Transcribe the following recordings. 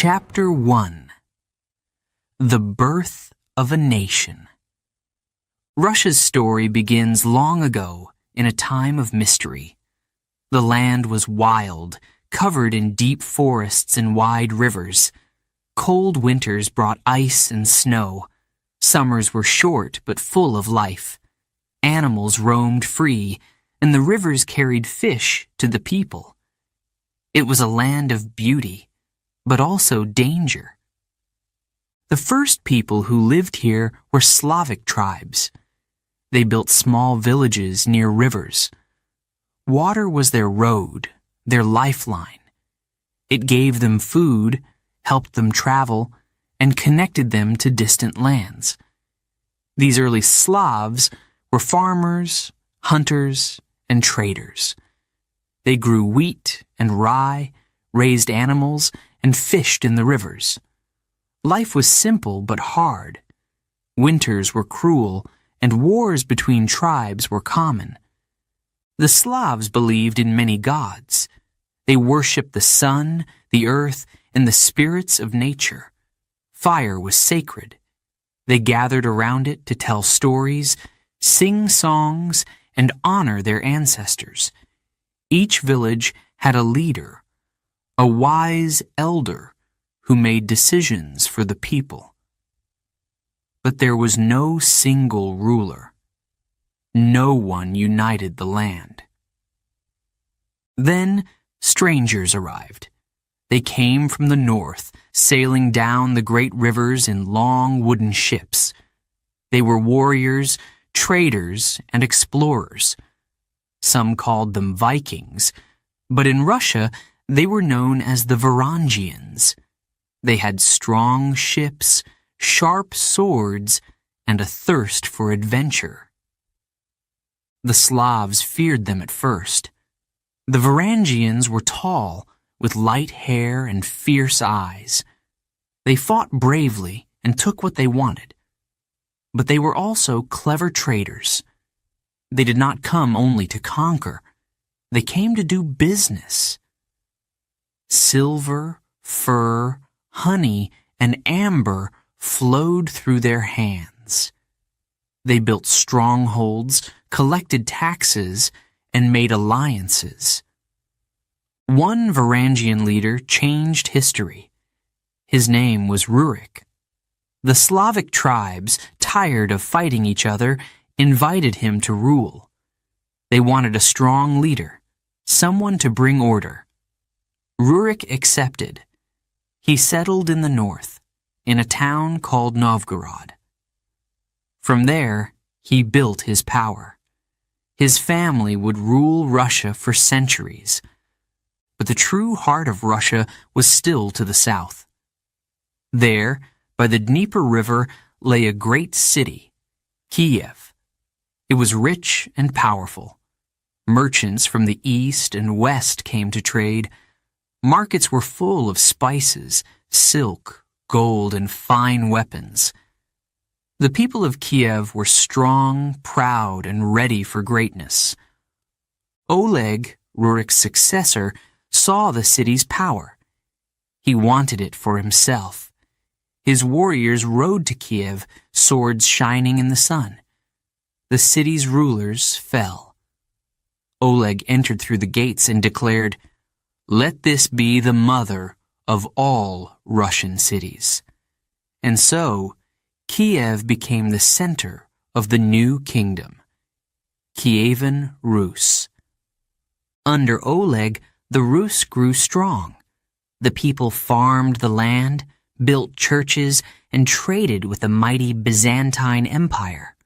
Chapter 1. The Birth of a Nation. Russia's story begins long ago in a time of mystery. The land was wild, covered in deep forests and wide rivers. Cold winters brought ice and snow. Summers were short but full of life. Animals roamed free, and the rivers carried fish to the people. It was a land of beauty, but also danger. The first people who lived here were Slavic tribes. They built small villages near rivers. Water was their road, their lifeline. It gave them food, helped them travel, and connected them to distant lands. These early Slavs were farmers, hunters, and traders. They grew wheat and rye, raised animals, and fished in the rivers. Life was simple but hard. Winters were cruel, and wars between tribes were common. The Slavs believed in many gods. They worshipped the sun, the earth, and the spirits of nature. Fire was sacred. They gathered around it to tell stories, sing songs, and honor their ancestors. Each village had a leader, a wise elder who made decisions for the people. But there was no single ruler. No one united the land. Then strangers arrived. They came from the north, sailing down the great rivers in long wooden ships. They were warriors, traders, and explorers. Some called them Vikings, but in Russia they were known as the Varangians. They had strong ships, sharp swords, and a thirst for adventure. The Slavs feared them at first. The Varangians were tall, with light hair and fierce eyes. They fought bravely and took what they wanted. But they were also clever traders. They did not come only to conquer. They came to do business. Silver, fur, honey, and amber flowed through their hands. They built strongholds, collected taxes, and made alliances. One Varangian leader changed history. His name was Rurik. The Slavic tribes, tired of fighting each other, invited him to rule. They wanted a strong leader, someone to bring order. Rurik accepted. He settled in the north, in a town called Novgorod. From there, he built his power. His family would rule Russia for centuries. But the true heart of Russia was still to the south. There, by the Dnieper River, lay a great city, Kiev. It was rich and powerful. Merchants from the east and west came to trade. Markets were full of spices, silk, gold, and fine weapons. The people of Kiev were strong, proud, and ready for greatness. Oleg, Rurik's successor, saw the city's power. He wanted it for himself. His warriors rode to Kiev, swords shining in the sun. The city's rulers fell. Oleg entered through the gates and declared, "Let this be the mother of all Russian cities." And so, Kiev became the center of the new kingdom, Kievan Rus. Under Oleg, the Rus grew strong. The people farmed the land, built churches, and traded with the mighty Byzantine Empire.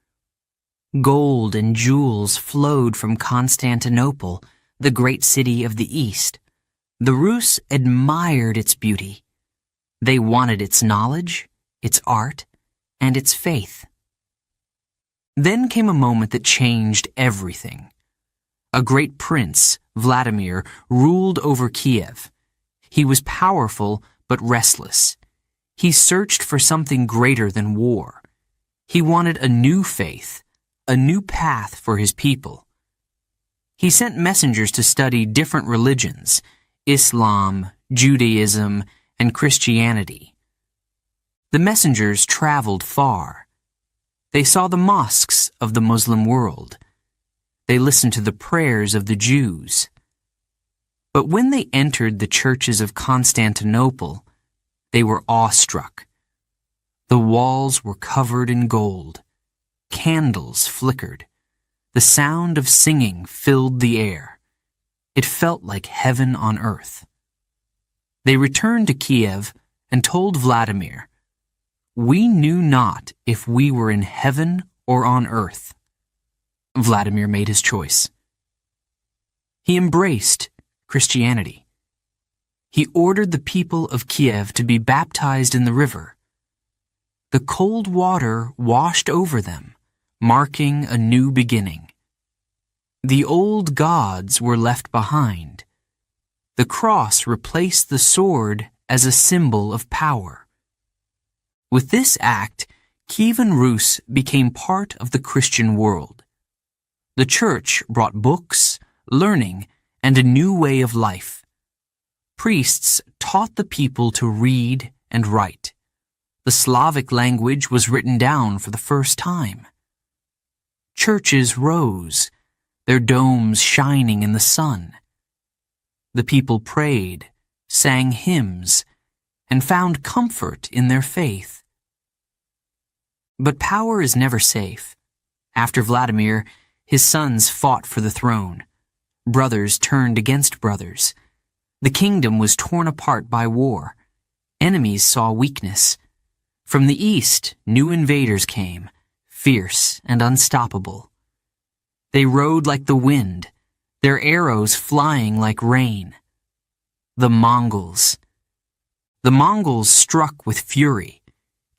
Gold and jewels flowed from Constantinople, the great city of the East. The Rus admired its beauty. They wanted its knowledge, its art, and its faith. Then came a moment that changed everything. A great prince, Vladimir, ruled over Kiev. He was powerful but restless. He searched for something greater than war. He wanted a new faith, a new path for his people. He sent messengers to study different religions, Islam, Judaism, and Christianity. The messengers traveled far. They saw the mosques of the Muslim world. They listened to the prayers of the Jews. But when they entered the churches of Constantinople, they were awestruck. The walls were covered in gold. Candles flickered. The sound of singing filled the air. It felt like heaven on earth. They returned to Kiev and told Vladimir, "We knew not if we were in heaven or on earth." Vladimir made his choice. He embraced Christianity. He ordered the people of Kiev to be baptized in the river. The cold water washed over them, marking a new beginning. The old gods were left behind. The cross replaced the sword as a symbol of power. With this act, Kievan Rus became part of the Christian world. The church brought books, learning, and a new way of life. Priests taught the people to read and write. The Slavic language was written down for the first time. Churches rose, their domes shining in the sun. The people prayed, sang hymns, and found comfort in their faith. But power is never safe. After Vladimir, his sons fought for the throne. Brothers turned against brothers. The kingdom was torn apart by war. Enemies saw weakness. From the east, new invaders came, fierce and unstoppable. They rode like the wind, their arrows flying like rain. The Mongols. The Mongols struck with fury.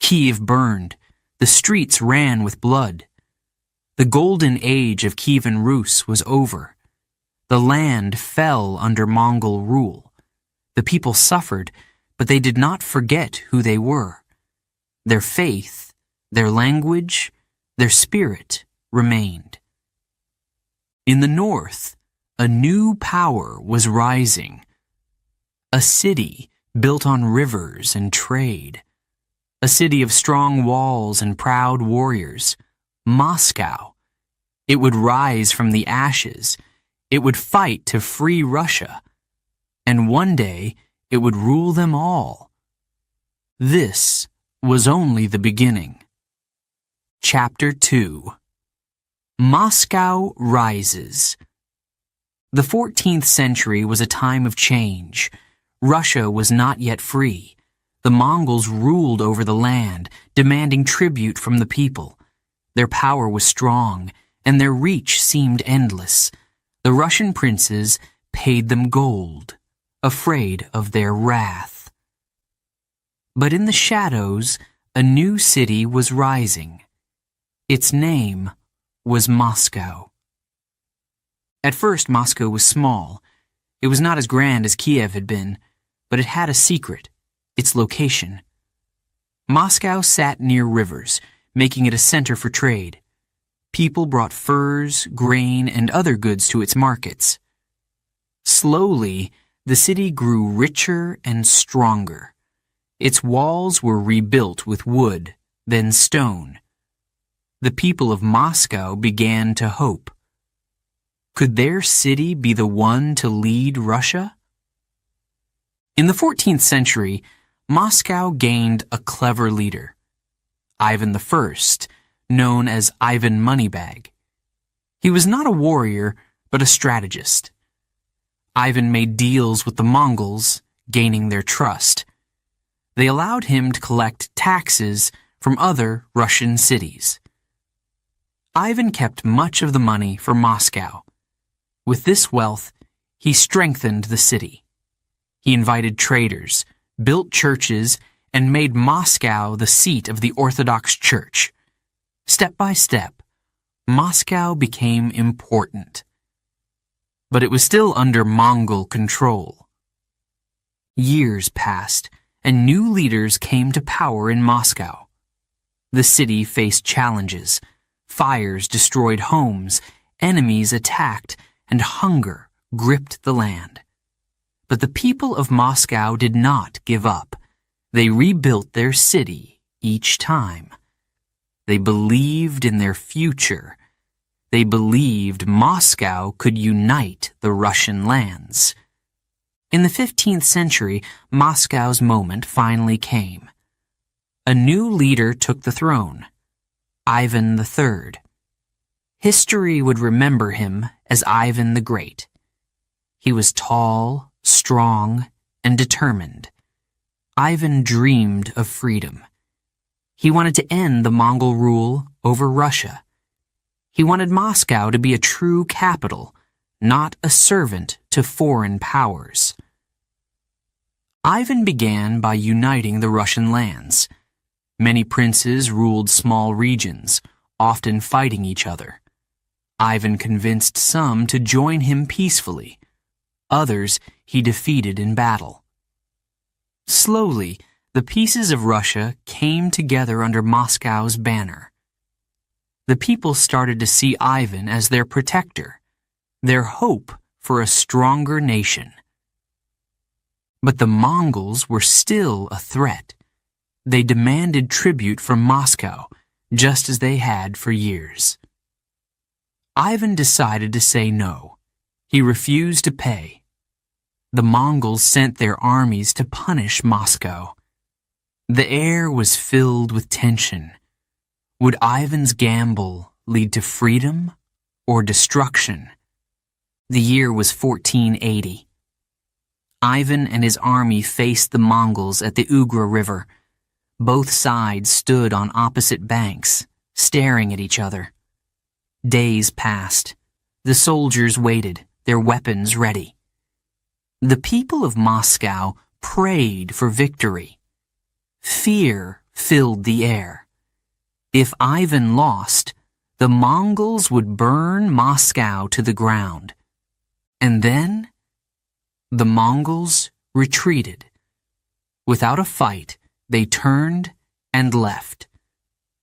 Kiev burned. The streets ran with blood. The golden age of Kievan Rus was over. The land fell under Mongol rule. The people suffered, but they did not forget who they were. Their faith, their language, their spirit remained. In the north, a new power was rising. A city built on rivers and trade. A city of strong walls and proud warriors. Moscow. It would rise from the ashes. It would fight to free Russia. And one day, it would rule them all. This was only the beginning. Chapter 2. Moscow Rises. The 14th century was a time of change. Russia was not yet free. The Mongols ruled over the land, demanding tribute from the people. Their power was strong, and their reach seemed endless. The Russian princes paid them gold, afraid of their wrath. But in the shadows, a new city was rising. Its name was Moscow. At first, Moscow was small. It was not as grand as Kiev had been, but it had a secret, its location. Moscow sat near rivers, making it a center for trade. People brought furs, grain, and other goods to its markets. Slowly, the city grew richer and stronger. Its walls were rebuilt with wood, then stone. The people of Moscow began to hope. Could their city be the one to lead Russia? In the 14th century, Moscow gained a clever leader, Ivan I, known as Ivan Moneybag. He was not a warrior, but a strategist. Ivan made deals with the Mongols, gaining their trust. They allowed him to collect taxes from other Russian cities. Ivan kept much of the money for Moscow. With this wealth, he strengthened the city. He invited traders, built churches, and made Moscow the seat of the Orthodox Church. Step by step, Moscow became important. But it was still under Mongol control. Years passed, and new leaders came to power in Moscow. The city faced challenges. Fires destroyed homes, enemies attacked, and hunger gripped the land. But the people of Moscow did not give up. They rebuilt their city each time. They believed in their future. They believed Moscow could unite the Russian lands. In the 15th century, Moscow's moment finally came. A new leader took the throne, Ivan III. History would remember him as Ivan the Great. He was tall, strong, and determined. Ivan dreamed of freedom. He wanted to end the Mongol rule over Russia. He wanted Moscow to be a true capital, not a servant to foreign powers. Ivan began by uniting the Russian lands. Many princes ruled small regions, often fighting each other. Ivan convinced some to join him peacefully. Others he defeated in battle. Slowly, the pieces of Russia came together under Moscow's banner. The people started to see Ivan as their protector, their hope for a stronger nation. But the Mongols were still a threat. They demanded tribute from Moscow, just as they had for years. Ivan decided to say no. He refused to pay. The Mongols sent their armies to punish Moscow. The air was filled with tension. Would Ivan's gamble lead to freedom or destruction? The year was 1480. Ivan and his army faced the Mongols at the Ugra River. Both sides stood on opposite banks, staring at each other. Days passed. The soldiers waited, their weapons ready. The people of Moscow prayed for victory. Fear filled the air. If Ivan lost, the Mongols would burn Moscow to the ground. And then, the Mongols retreated. Without a fight, they turned and left.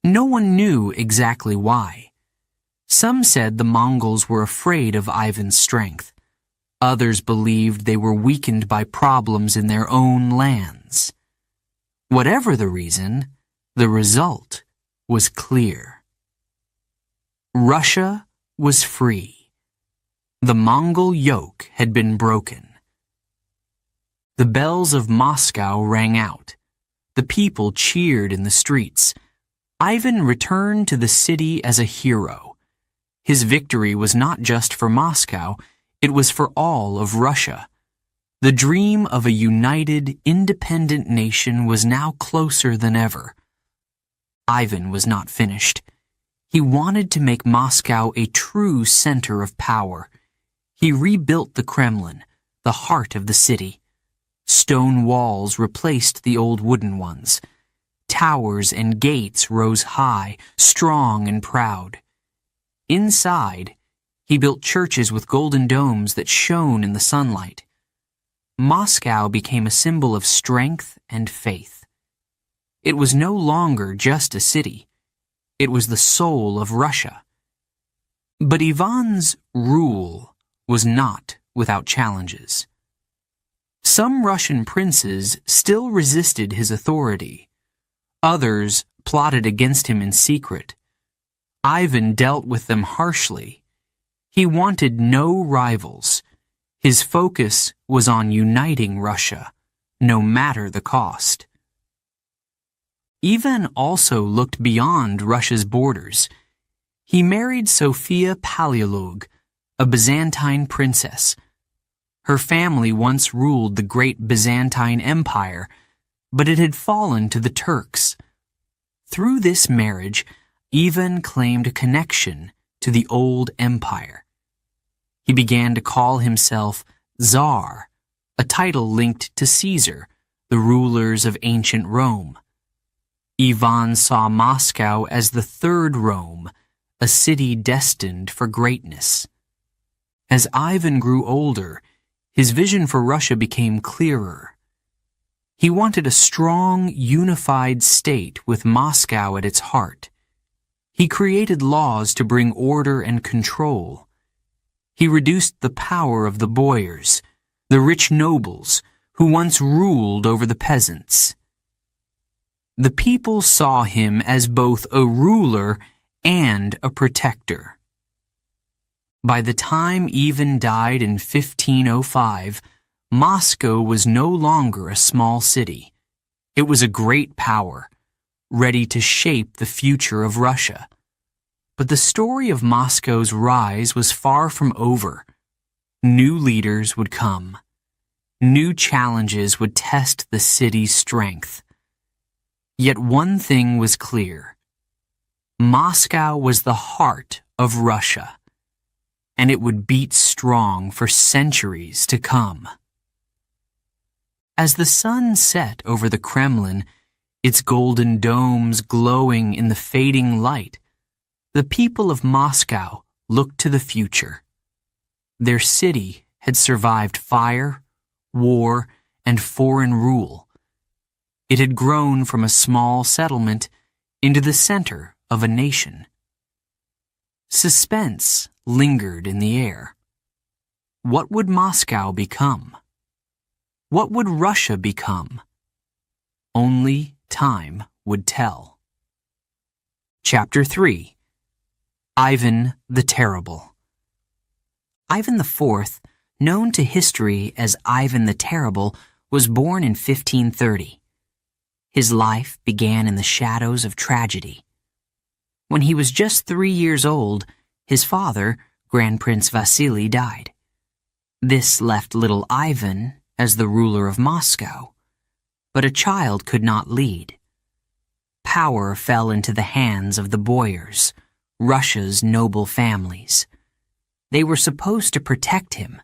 No one knew exactly why. Some said the Mongols were afraid of Ivan's strength. Others believed they were weakened by problems in their own lands. Whatever the reason, the result was clear. Russia was free. The Mongol yoke had been broken. The bells of Moscow rang out. The people cheered in the streets. Ivan returned to the city as a hero. His victory was not just for Moscow, it was for all of Russia. The dream of a united, independent nation was now closer than ever. Ivan was not finished. He wanted to make Moscow a true center of power. He rebuilt the Kremlin, the heart of the city. Stone walls replaced the old wooden ones. Towers and gates rose high, strong and proud. Inside, he built churches with golden domes that shone in the sunlight. Moscow became a symbol of strength and faith. It was no longer just a city. It was the soul of Russia. But Ivan's rule was not without challenges. Some Russian princes still resisted his authority. Others plotted against him in secret. Ivan dealt with them harshly. He wanted no rivals. His focus was on uniting Russia, no matter the cost. Ivan also looked beyond Russia's borders. He married Sophia Paleolog, a Byzantine princess. Her family once ruled the great Byzantine Empire, but it had fallen to the Turks. Through this marriage, Ivan claimed a connection to the old empire. He began to call himself Tsar, a title linked to Caesar, the rulers of ancient Rome. Ivan saw Moscow as the third Rome, a city destined for greatness. As Ivan grew older, his vision for Russia became clearer. He wanted a strong, unified state with Moscow at its heart. He created laws to bring order and control. He reduced the power of the boyars. the rich nobles who once ruled over the peasants. The people saw him as both a ruler and a protector. By the time Ivan died in 1505, Moscow was no longer a small city. It was a great power, ready to shape the future of Russia. But the story of Moscow's rise was far from over. New leaders would come. New challenges would test the city's strength. Yet one thing was clear. Moscow was the heart of Russia, and it would beat strong for centuries to come. As the sun set over the Kremlin, its golden domes glowing in the fading light, the people of Moscow looked to the future. Their city had survived fire, war, and foreign rule. It had grown from a small settlement into the center of a nation. Suspense lingered in the air. What would Moscow become? What would Russia become? Only time would tell. Chapter 3. Ivan the Terrible. Ivan IV, known to history as Ivan the Terrible, was born in 1530. His life began in the shadows of tragedy. When he was just 3 years old, his father, Grand Prince Vasily, died. This left little Ivan as the ruler of Moscow, but a child could not lead. Power fell into the hands of the boyars, Russia's noble families. They were supposed to protect him,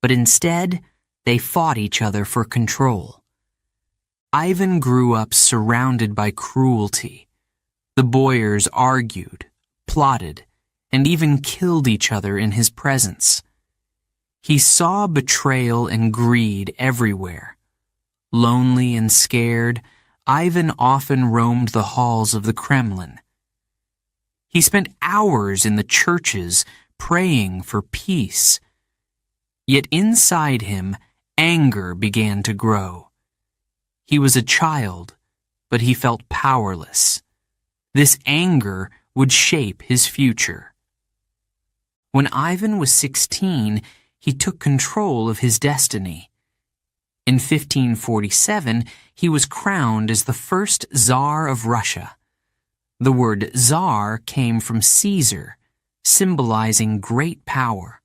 but instead they fought each other for control. Ivan grew up surrounded by cruelty. The boyars argued, plotted, and even killed each other in his presence. He saw betrayal and greed everywhere. Lonely and scared, Ivan often roamed the halls of the Kremlin. He spent hours in the churches praying for peace. Yet inside him, anger began to grow. He was a child, but he felt powerless. This anger would shape his future. When Ivan was 16, he took control of his destiny. In 1547, he was crowned as the first Tsar of Russia. The word Tsar came from Caesar, symbolizing great power.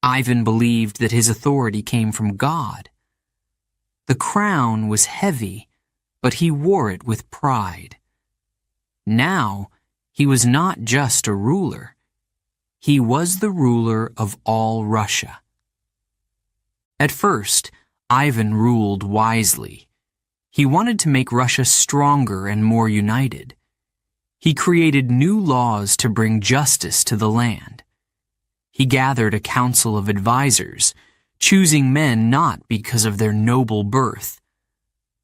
Ivan believed that his authority came from God. The crown was heavy, but he wore it with pride. Now, he was not just a ruler. He was the ruler of all Russia. At first, Ivan ruled wisely. He wanted to make Russia stronger and more united. He created new laws to bring justice to the land. He gathered a council of advisors, choosing men not because of their noble birth,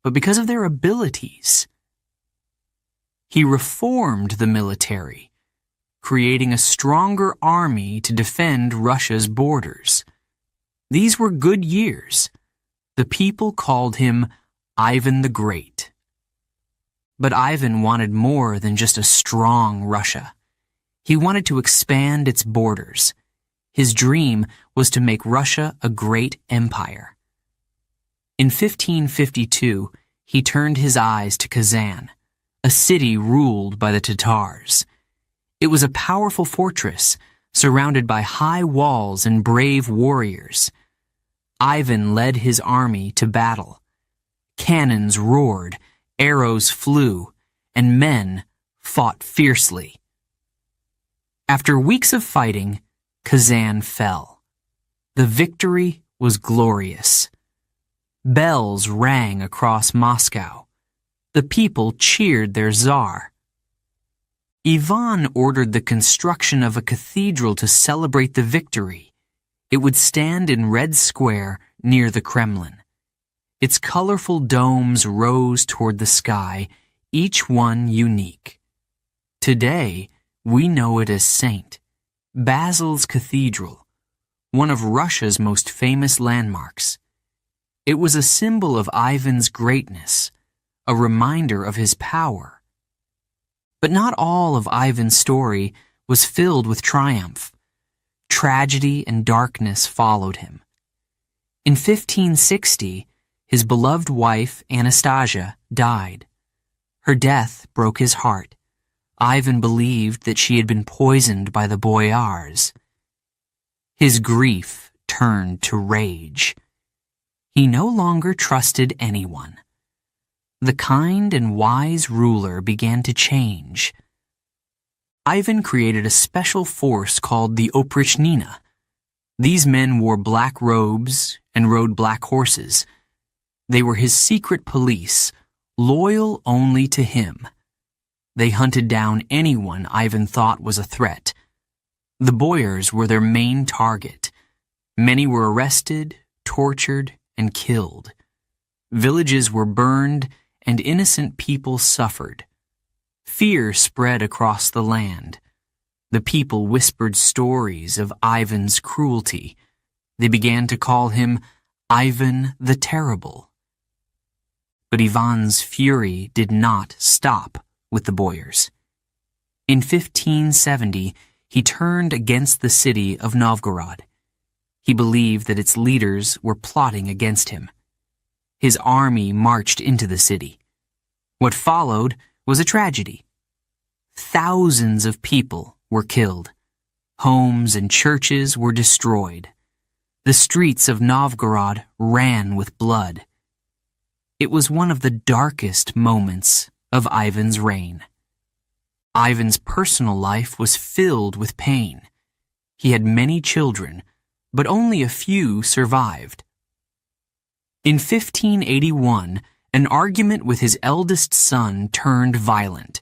but because of their abilities. He reformed the military, creating a stronger army to defend Russia's borders. These were good years. The people called him Ivan the Great. But Ivan wanted more than just a strong Russia. He wanted to expand its borders. His dream was to make Russia a great empire. In 1552, he turned his eyes to Kazan, a city ruled by the Tatars. It was a powerful fortress, surrounded by high walls and brave warriors. Ivan led his army to battle. Cannons roared, arrows flew, and men fought fiercely. After weeks of fighting, Kazan fell. The victory was glorious. Bells rang across Moscow. The people cheered their Tsar. Ivan ordered the construction of a cathedral to celebrate the victory. It would stand in Red Square near the Kremlin. Its colorful domes rose toward the sky, each one unique. Today, we know it as St. Basil's Cathedral, one of Russia's most famous landmarks. It was a symbol of Ivan's greatness, a reminder of his power. But not all of Ivan's story was filled with triumph. Tragedy and darkness followed him. In 1560, his beloved wife, Anastasia, died. Her death broke his heart. Ivan believed that she had been poisoned by the boyars. His grief turned to rage. He no longer trusted anyone. The kind and wise ruler began to change. Ivan created a special force called the Oprichnina. These men wore black robes and rode black horses. They were his secret police, loyal only to him. They hunted down anyone Ivan thought was a threat. The boyars were their main target. Many were arrested, tortured, and killed. Villages were burned, and innocent people suffered. Fear spread across the land. The people whispered stories of Ivan's cruelty. They began to call him Ivan the Terrible. But Ivan's fury did not stop with the boyars. In 1570, he turned against the city of Novgorod. He believed that its leaders were plotting against him. His army marched into the city. What followed was a tragedy. Thousands of people were killed. Homes and churches were destroyed. The streets of Novgorod ran with blood. It was one of the darkest moments of Ivan's reign. Ivan's personal life was filled with pain. He had many children, but only a few survived. In 1581, an argument with his eldest son turned violent.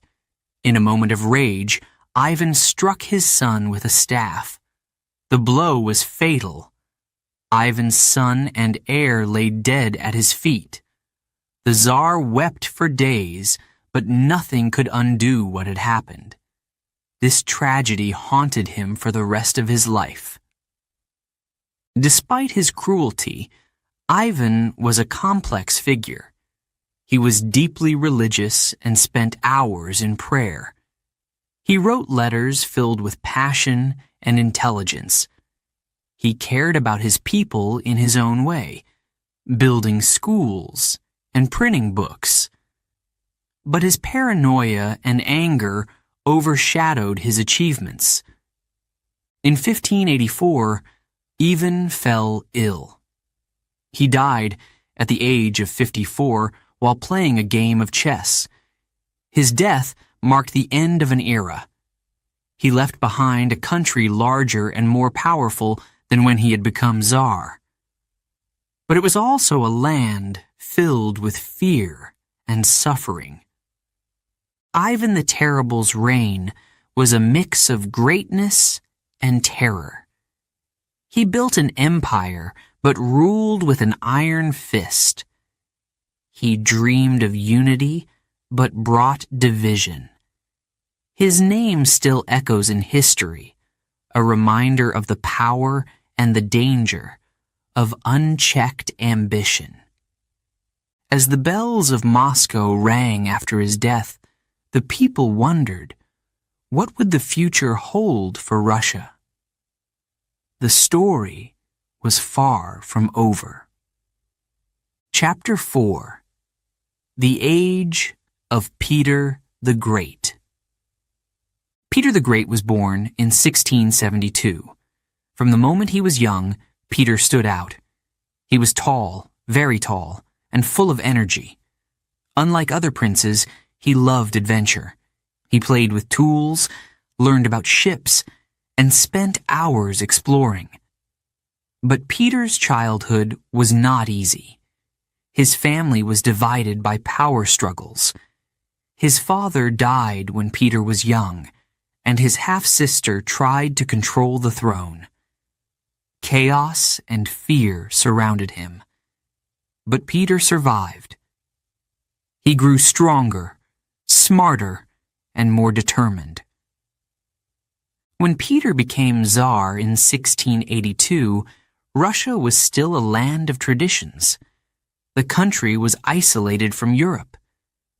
In a moment of rage, Ivan struck his son with a staff. The blow was fatal. Ivan's son and heir lay dead at his feet. The Tsar wept for days, but nothing could undo what had happened. This tragedy haunted him for the rest of his life. Despite his cruelty, Ivan was a complex figure. He was deeply religious and spent hours in prayer. He wrote letters filled with passion and intelligence. He cared about his people in his own way, building schools and printing books. But his paranoia and anger overshadowed his achievements. In 1584, Ivan fell ill. He died at the age of 54 while playing a game of chess. His death marked the end of an era. He left behind a country larger and more powerful than when he had become Tsar. But it was also a land filled with fear and suffering. Ivan the Terrible's reign was a mix of greatness and terror. He built an empire, but ruled with an iron fist. He dreamed of unity, but brought division. His name still echoes in history, a reminder of the power and the danger of unchecked ambition. As the bells of Moscow rang after his death, the people wondered, what would the future hold for Russia? The story was far from over. Chapter 4: The Age of Peter the Great. Peter the Great was born in 1672. From the moment he was young, Peter stood out. He was tall, very tall, and full of energy. Unlike other princes, he loved adventure. He played with tools, learned about ships, and spent hours exploring. But Peter's childhood was not easy. His family was divided by power struggles. His father died when Peter was young, and his half-sister tried to control the throne. Chaos and fear surrounded him. But Peter survived. He grew stronger, smarter, and more determined. When Peter became Tsar in 1682, Russia was still a land of traditions. The country was isolated from Europe.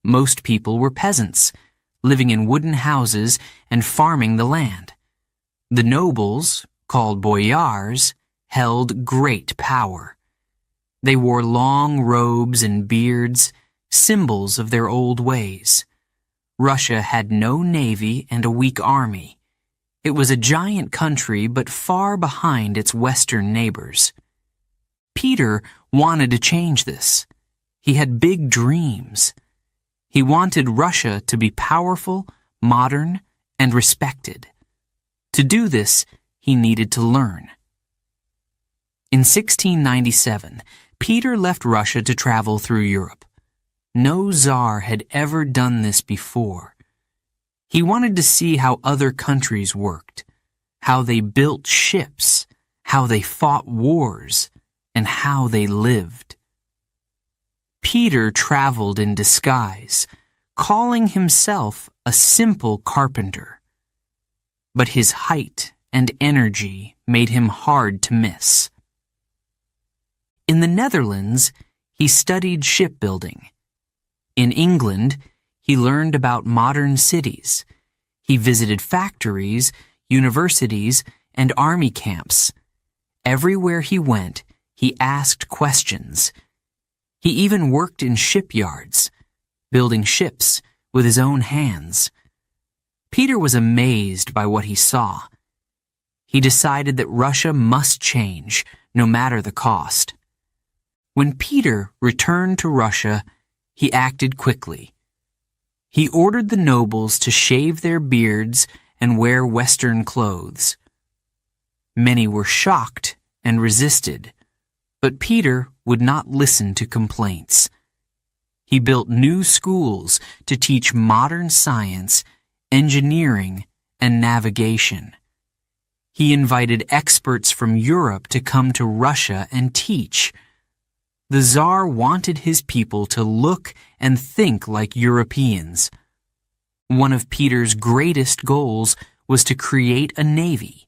Most people were peasants, living in wooden houses and farming the land. The nobles, called boyars, held great power. They wore long robes and beards, symbols of their old ways. Russia had no navy and a weak army. It was a giant country, but far behind its western neighbors. Peter wanted to change this. He had big dreams. He wanted Russia to be powerful, modern, and respected. To do this, he needed to learn. In 1697, Peter left Russia to travel through Europe. No Tsar had ever done this before. He wanted to see how other countries worked, how they built ships, how they fought wars, and how they lived. Peter traveled in disguise, calling himself a simple carpenter. But his height and energy made him hard to miss. In the Netherlands, he studied shipbuilding. In England, he learned about modern cities. He visited factories, universities, and army camps. Everywhere he went, he asked questions. He even worked in shipyards, building ships with his own hands. Peter was amazed by what he saw. He decided that Russia must change, no matter the cost. When Peter returned to Russia, he acted quickly. He ordered the nobles to shave their beards and wear Western clothes. Many were shocked and resisted, but Peter would not listen to complaints. He built new schools to teach modern science, engineering, and navigation. He invited experts from Europe to come to Russia and teach. The Tsar wanted his people to look and think like Europeans. One of Peter's greatest goals was to create a navy.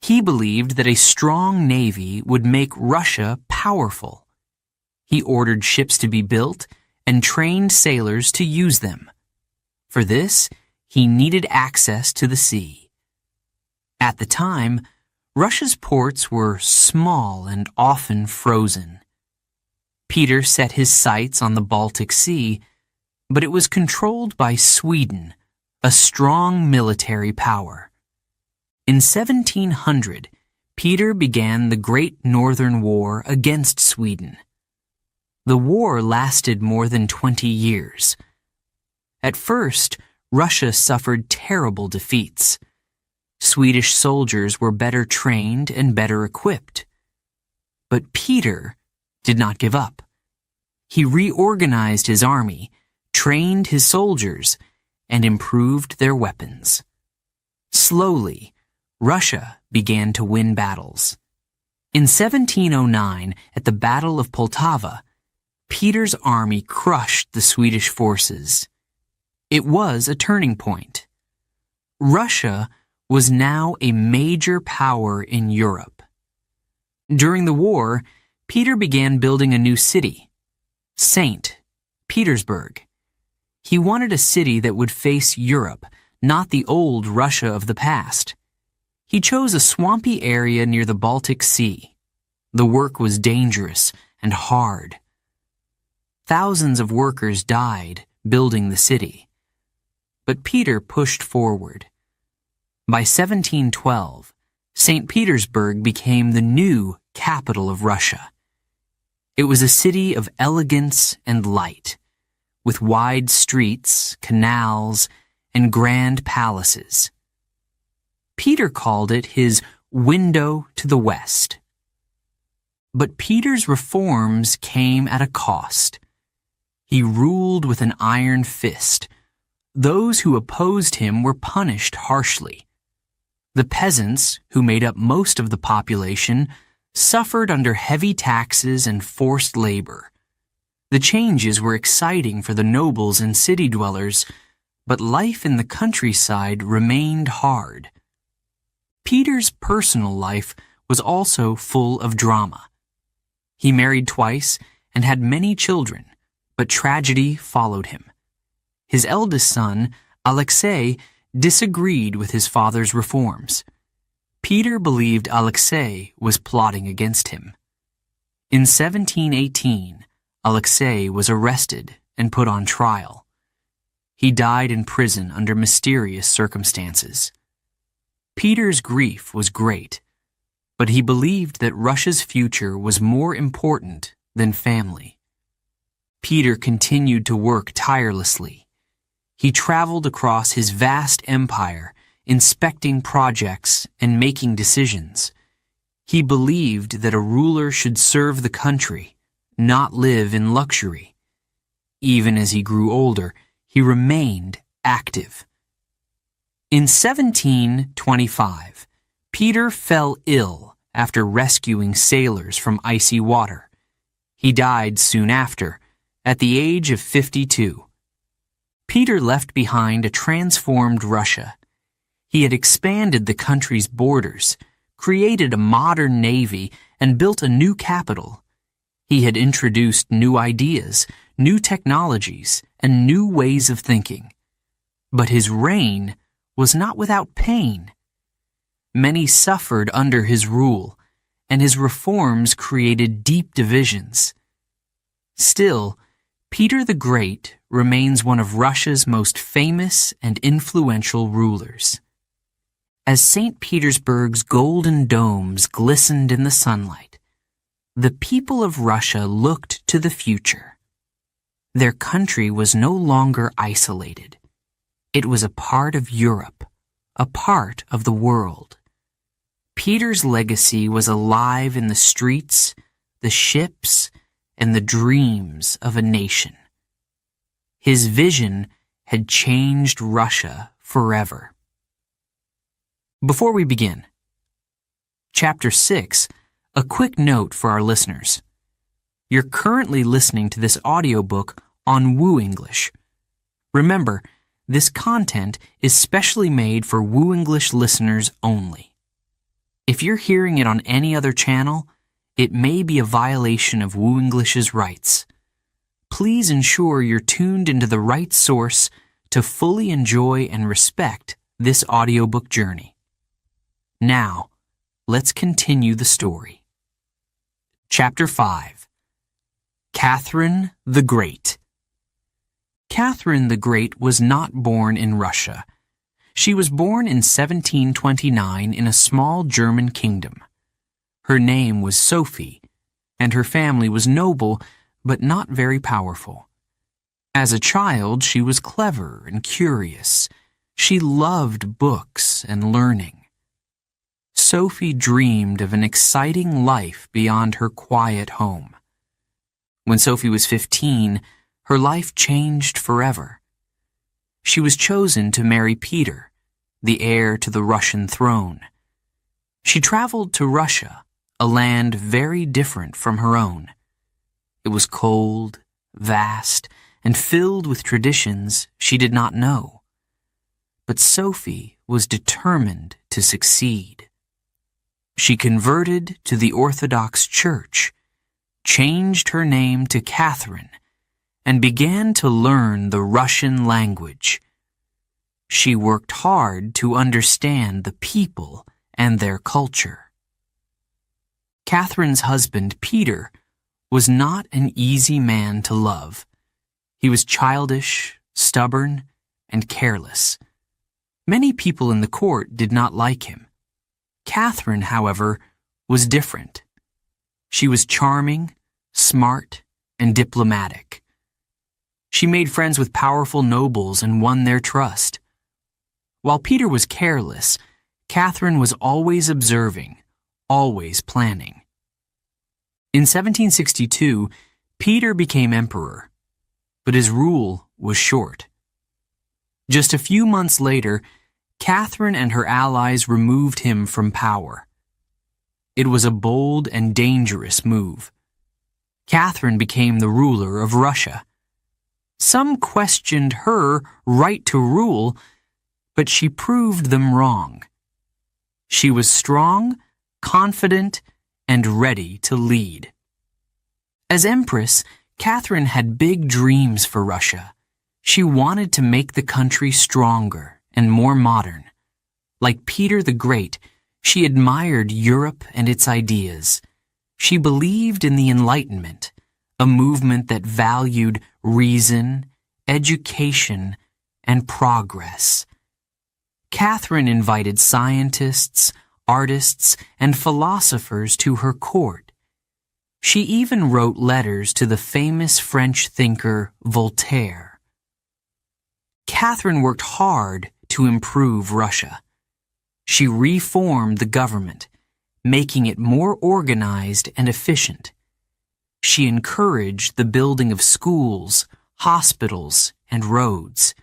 He believed that a strong navy would make Russia powerful. He ordered ships to be built and trained sailors to use them. For this, he needed access to the sea. At the time, Russia's ports were small and often frozen. Peter set his sights on the Baltic Sea, but it was controlled by Sweden, a strong military power. In 1700, Peter began the Great Northern War against Sweden. The war lasted more than 20 years. At first, Russia suffered terrible defeats. Swedish soldiers were better trained and better equipped. But Peter did not give up. He reorganized his army, trained his soldiers, and improved their weapons. Slowly, Russia began to win battles. In 1709, at the Battle of Poltava, Peter's army crushed the Swedish forces. It was a turning point. Russia was now a major power in Europe. During the war, Peter began building a new city, St. Petersburg. He wanted a city that would face Europe, not the old Russia of the past. He chose a swampy area near the Baltic Sea. The work was dangerous and hard. Thousands of workers died building the city. But Peter pushed forward. By 1712, St. Petersburg became the new capital of Russia. It was a city of elegance and light, with wide streets, canals, and grand palaces. Peter called it his window to the West. But Peter's reforms came at a cost. He ruled with an iron fist. Those who opposed him were punished harshly. The peasants, who made up most of the population, suffered under heavy taxes and forced labor. The changes were exciting for the nobles and city dwellers, but life in the countryside remained hard. Peter's personal life was also full of drama. He married twice and had many children, but tragedy followed him. His eldest son, Alexei, disagreed with his father's reforms. Peter believed Alexei was plotting against him. In 1718, Alexei was arrested and put on trial. He died in prison under mysterious circumstances. Peter's grief was great, but he believed that Russia's future was more important than family. Peter continued to work tirelessly. He traveled across his vast empire, inspecting projects and making decisions. He believed that a ruler should serve the country, not live in luxury. Even as he grew older, he remained active. In 1725, Peter fell ill after rescuing sailors from icy water. He died soon after, at the age of 52. Peter left behind a transformed Russia. He had expanded the country's borders, created a modern navy, and built a new capital. He had introduced new ideas, new technologies, and new ways of thinking. But his reign was not without pain. Many suffered under his rule, and his reforms created deep divisions. Still, Peter the Great remains one of Russia's most famous and influential rulers. As St. Petersburg's golden domes glistened in the sunlight, the people of Russia looked to the future. Their country was no longer isolated. It was a part of Europe, a part of the world. Peter's legacy was alive in the streets, the ships, and the dreams of a nation. His vision had changed Russia forever. Before we begin, Chapter 6, a quick note for our listeners. You're currently listening to this audiobook on Woo English. Remember, this content is specially made for Woo English listeners only. If you're hearing it on any other channel, it may be a violation of Woo English's rights. Please ensure you're tuned into the right source to fully enjoy and respect this audiobook journey. Now, let's continue the story. Chapter 5. Catherine the Great. Catherine the Great was not born in Russia. She was born in 1729 in a small German kingdom. Her name was Sophie, and her family was noble but not very powerful. As a child, she was clever and curious. She loved books and learning. Sophie dreamed of an exciting life beyond her quiet home. When Sophie was 15, her life changed forever. She was chosen to marry Peter, the heir to the Russian throne. She traveled to Russia, a land very different from her own. It was cold, vast, and filled with traditions she did not know. But Sophie was determined to succeed. She converted to the Orthodox Church, changed her name to Catherine, and began to learn the Russian language. She worked hard to understand the people and their culture. Catherine's husband, Peter, was not an easy man to love. He was childish, stubborn, and careless. Many people in the court did not like him. Catherine, however, was different. She was charming, smart, and diplomatic. She made friends with powerful nobles and won their trust. While Peter was careless, Catherine was always observing, always planning. In 1762, Peter became emperor, but his rule was short. Just a few months later, Catherine and her allies removed him from power. It was a bold and dangerous move. Catherine became the ruler of Russia. Some questioned her right to rule, but she proved them wrong. She was strong, confident, and ready to lead. As Empress, Catherine had big dreams for Russia. She wanted to make the country stronger and more modern. Like Peter the Great, she admired Europe and its ideas. She believed in the Enlightenment, a movement that valued reason, education, and progress. Catherine invited scientists, artists, and philosophers to her court. She even wrote letters to the famous French thinker Voltaire. Catherine worked hard to improve Russia. She reformed the government, making it more organized and efficient. She encouraged the building of schools, hospitals, and roads.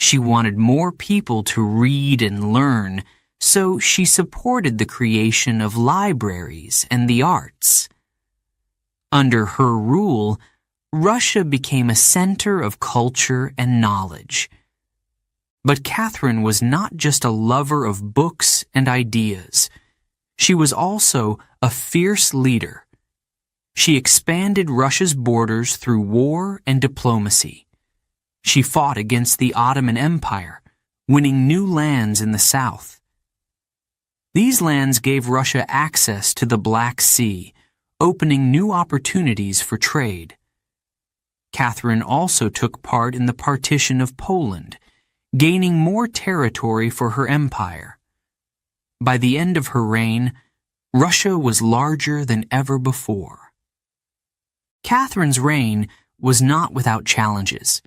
She wanted more people to read and learn, so she supported the creation of libraries and the arts. Under her rule, Russia became a center of culture and knowledge. But Catherine was not just a lover of books and ideas. She was also a fierce leader. She expanded Russia's borders through war and diplomacy. She fought against the Ottoman Empire, winning new lands in the south. These lands gave Russia access to the Black Sea, opening new opportunities for trade. Catherine also took part in the partition of Poland, gaining more territory for her empire. By the end of her reign, Russia was larger than ever before. Catherine's reign was not without challenges.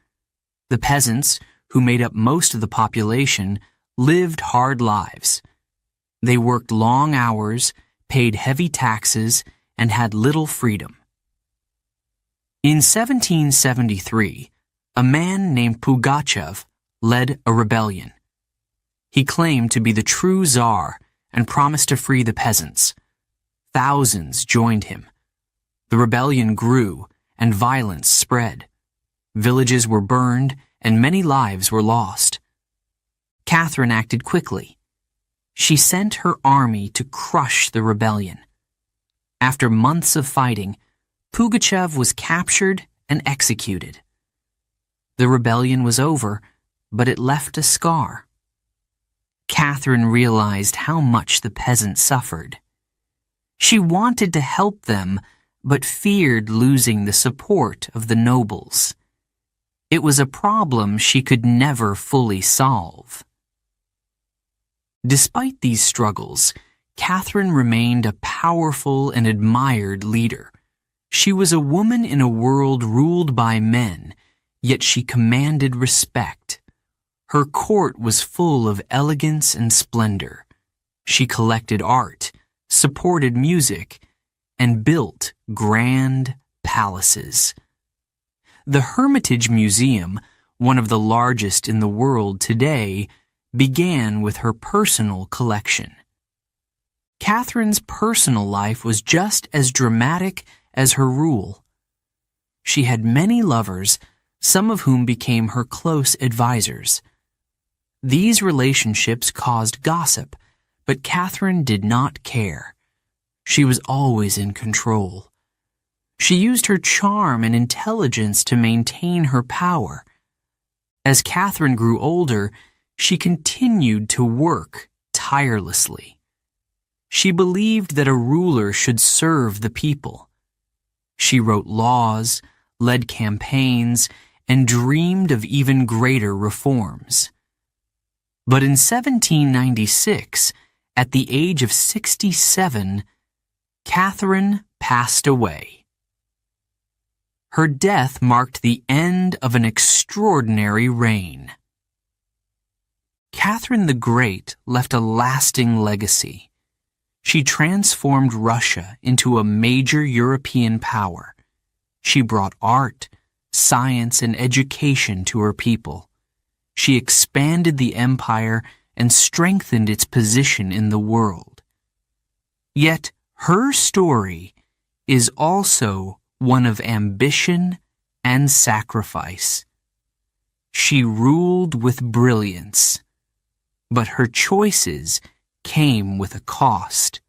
The peasants, who made up most of the population, lived hard lives. They worked long hours, paid heavy taxes, and had little freedom. In 1773, a man named Pugachev led a rebellion. He claimed to be the true Tsar and promised to free the peasants. Thousands joined him. The rebellion grew and violence spread. Villages were burned and many lives were lost. Catherine acted quickly. She sent her army to crush the rebellion. After months of fighting, Pugachev was captured and executed. The rebellion was over, but it left a scar. Catherine realized how much the peasants suffered. She wanted to help them, but feared losing the support of the nobles. It was a problem she could never fully solve. Despite these struggles, Catherine remained a powerful and admired leader. She was a woman in a world ruled by men, yet she commanded respect. Her court was full of elegance and splendor. She collected art, supported music, and built grand palaces. The Hermitage Museum, one of the largest in the world today, began with her personal collection. Catherine's personal life was just as dramatic as her rule. She had many lovers, some of whom became her close advisors. These relationships caused gossip, but Catherine did not care. She was always in control. She used her charm and intelligence to maintain her power. As Catherine grew older, she continued to work tirelessly. She believed that a ruler should serve the people. She wrote laws, led campaigns, and dreamed of even greater reforms. But in 1796, at the age of 67, Catherine passed away. Her death marked the end of an extraordinary reign. Catherine the Great left a lasting legacy. She transformed Russia into a major European power. She brought art, science, and education to her people. She expanded the empire and strengthened its position in the world. Yet her story is also one of ambition and sacrifice. She ruled with brilliance, but her choices came with a cost.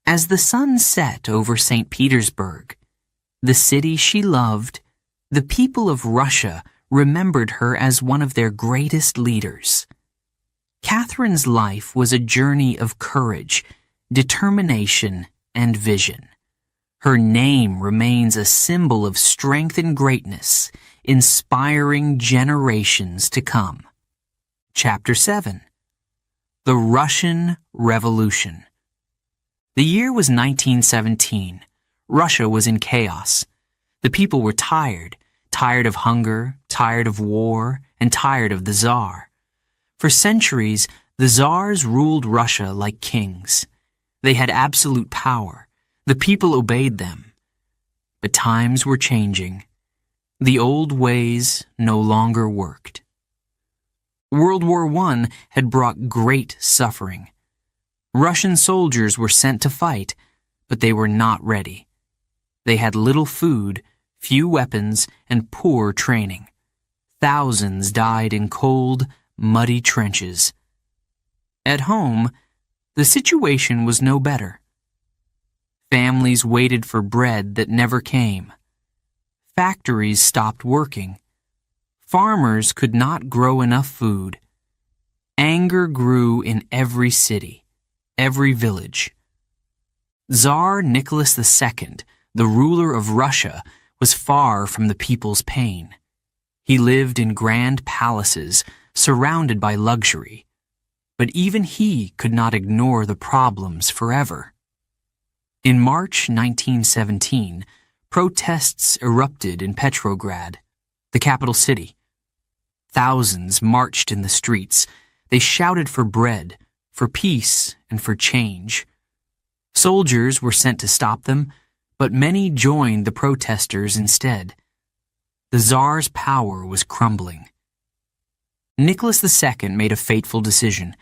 As the sun set over St. Petersburg, the city she loved, the people of Russia remembered her as one of their greatest leaders. Catherine's life was a journey of courage, determination, and vision. Her name remains a symbol of strength and greatness, inspiring generations to come. Chapter 7. The Russian Revolution. The year was 1917. Russia was in chaos. The people were tired of hunger, tired of war, and tired of the Tsar. For centuries, the Tsars ruled Russia like kings. They had absolute power. The people obeyed them. But times were changing. The old ways no longer worked. World War I had brought great suffering. Russian soldiers were sent to fight, but they were not ready. They had little food, few weapons, and poor training. Thousands died in cold, muddy trenches. At home, the situation was no better. Families waited for bread that never came. Factories stopped working. Farmers could not grow enough food. Anger grew in every city, every village. Tsar Nicholas II, the ruler of Russia, was far from the people's pain. He lived in grand palaces, surrounded by luxury. But even he could not ignore the problems forever. In March 1917, protests erupted in Petrograd, the capital city. Thousands marched in the streets. They shouted for bread, for peace, and for change. Soldiers were sent to stop them, but many joined the protesters instead. The Tsar's power was crumbling. Nicholas II made a fateful decision.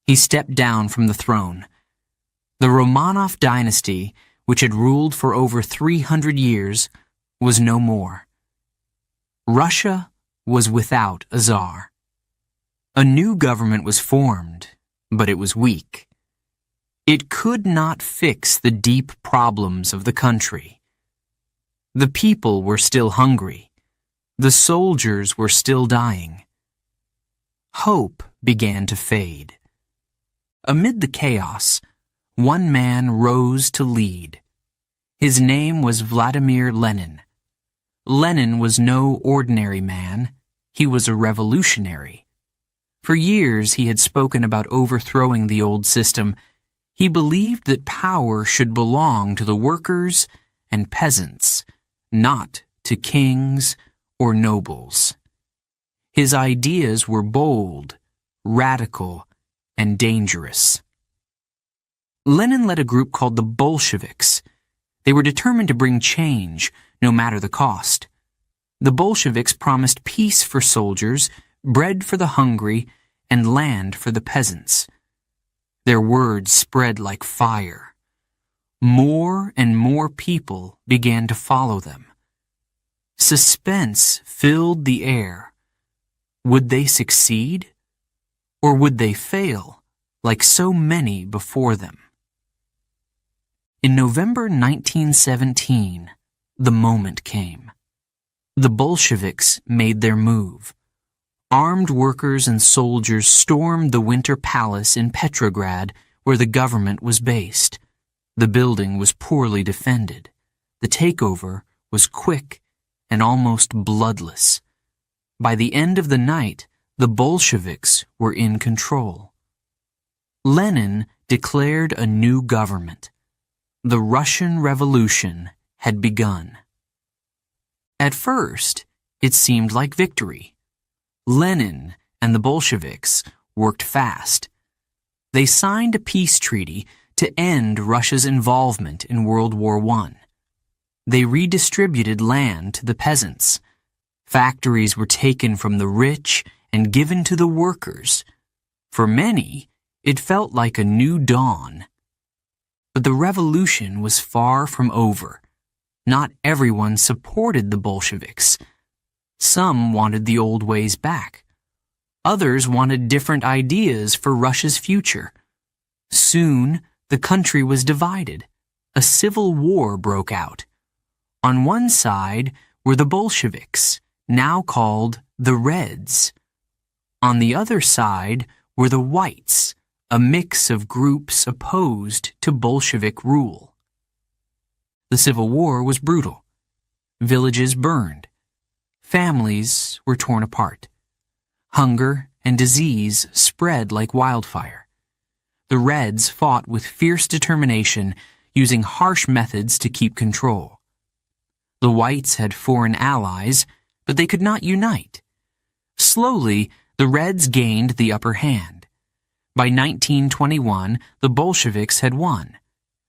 He stepped down from the throne. The Romanov dynasty, which had ruled for over 300 years, was no more. Russia was without a Tsar. A new government was formed, but it was weak. It could not fix the deep problems of the country. The people were still hungry. The soldiers were still dying. Hope began to fade. Amid the chaos, one man rose to lead. His name was Vladimir Lenin. Lenin was no ordinary man. He was a revolutionary. For years he had spoken about overthrowing the old system. He believed that power should belong to the workers and peasants, not to kings or nobles. His ideas were bold, radical, and dangerous. Lenin led a group called the Bolsheviks. They were determined to bring change, no matter the cost. The Bolsheviks promised peace for soldiers, bread for the hungry, and land for the peasants. Their words spread like fire. More and more people began to follow them. Suspense filled the air. Would they succeed? Or would they fail, like so many before them? In November 1917, the moment came. The Bolsheviks made their move. Armed workers and soldiers stormed the Winter Palace in Petrograd, where the government was based. The building was poorly defended. The takeover was quick and almost bloodless. By the end of the night, the Bolsheviks were in control. Lenin declared a new government. The Russian Revolution had begun. At first, it seemed like victory. Lenin and the Bolsheviks worked fast. They signed a peace treaty to end Russia's involvement in World War I. They redistributed land to the peasants. Factories were taken from the rich and given to the workers. For many, it felt like a new dawn. But the revolution was far from over. Not everyone supported the Bolsheviks. Some wanted the old ways back. Others wanted different ideas for Russia's future. Soon, the country was divided. A civil war broke out. On one side were the Bolsheviks, now called the Reds. On the other side were the Whites, a mix of groups opposed to Bolshevik rule. The Civil War was brutal. Villages burned. Families were torn apart. Hunger and disease spread like wildfire. The Reds fought with fierce determination, using harsh methods to keep control. The Whites had foreign allies, but they could not unite. Slowly, the Reds gained the upper hand. By 1921, the Bolsheviks had won.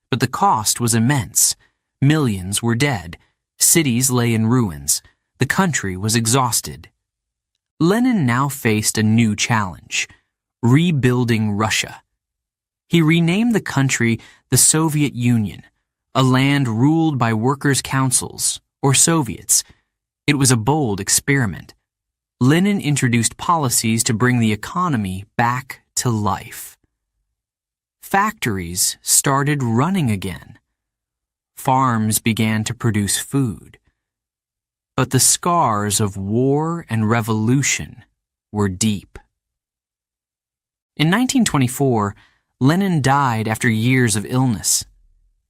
But the cost was immense. Millions were dead. Cities lay in ruins. The country was exhausted. Lenin now faced a new challenge: rebuilding Russia. He renamed the country the Soviet Union, a land ruled by workers' councils, or Soviets. It was a bold experiment. Lenin introduced policies to bring the economy back to life. Factories started running again. Farms began to produce food. But the scars of war and revolution were deep. In 1924, Lenin died after years of illness.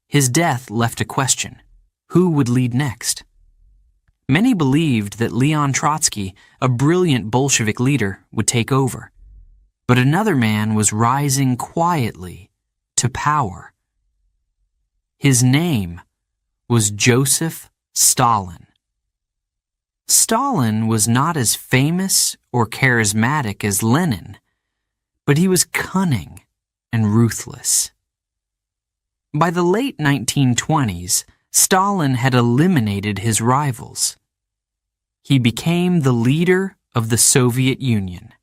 His death left a question: who would lead next? Many believed that Leon Trotsky, a brilliant Bolshevik leader, would take over. But another man was rising quietly to power. His name was Joseph Stalin. Stalin was not as famous or charismatic as Lenin, but he was cunning and ruthless. By the late 1920s, Stalin had eliminated his rivals. He became the leader of the Soviet Union.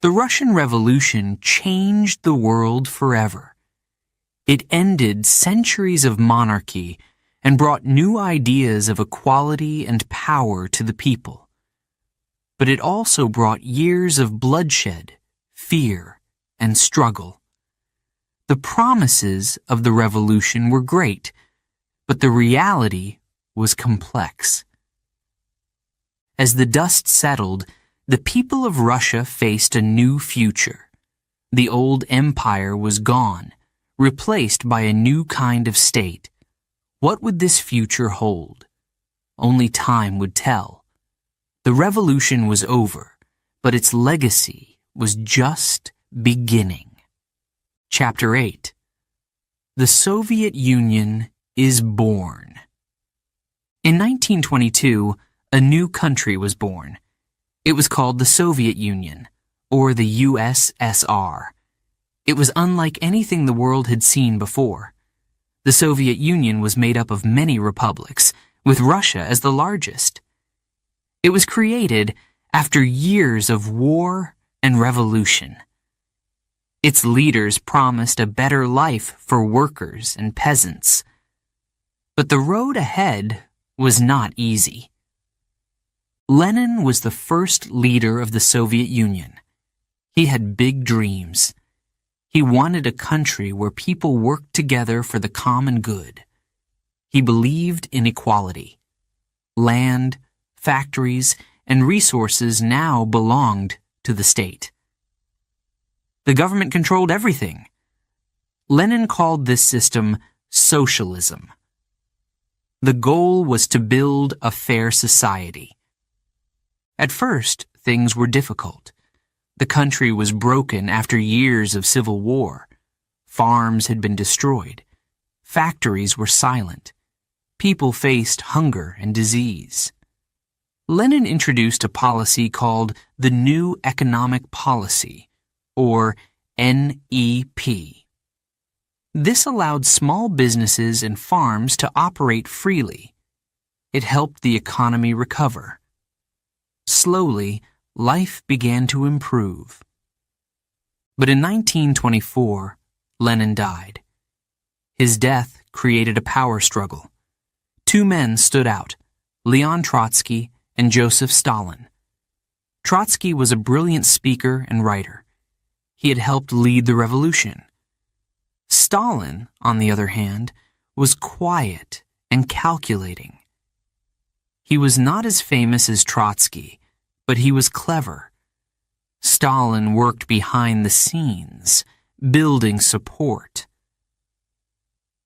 The Russian Revolution changed the world forever. It ended centuries of monarchy and brought new ideas of equality and power to the people. But it also brought years of bloodshed, fear, and struggle. The promises of the revolution were great, but the reality was complex. As the dust settled, the people of Russia faced a new future. The old empire was gone, replaced by a new kind of state. What would this future hold? Only time would tell. The revolution was over, but its legacy was just beginning. Chapter 8. The Soviet Union is born. In 1922, a new country was born. It was called the Soviet Union, or the USSR. It was unlike anything the world had seen before. The Soviet Union was made up of many republics, with Russia as the largest. It was created after years of war and revolution. Its leaders promised a better life for workers and peasants. But the road ahead was not easy. Lenin was the first leader of the Soviet Union. He had big dreams. He wanted a country where people worked together for the common good. He believed in equality. Land, factories, and resources now belonged to the state. The government controlled everything. Lenin called this system socialism. The goal was to build a fair society. At first, things were difficult. The country was broken after years of civil war. Farms had been destroyed. Factories were silent. People faced hunger and disease. Lenin introduced a policy called the New Economic Policy, or NEP. This allowed small businesses and farms to operate freely. It helped the economy recover. Slowly, life began to improve. But in 1924, Lenin died. His death created a power struggle. Two men stood out, Leon Trotsky and Joseph Stalin. Trotsky was a brilliant speaker and writer. He had helped lead the revolution. Stalin, on the other hand, was quiet and calculating. He was not as famous as Trotsky, but he was clever. Stalin worked behind the scenes, building support.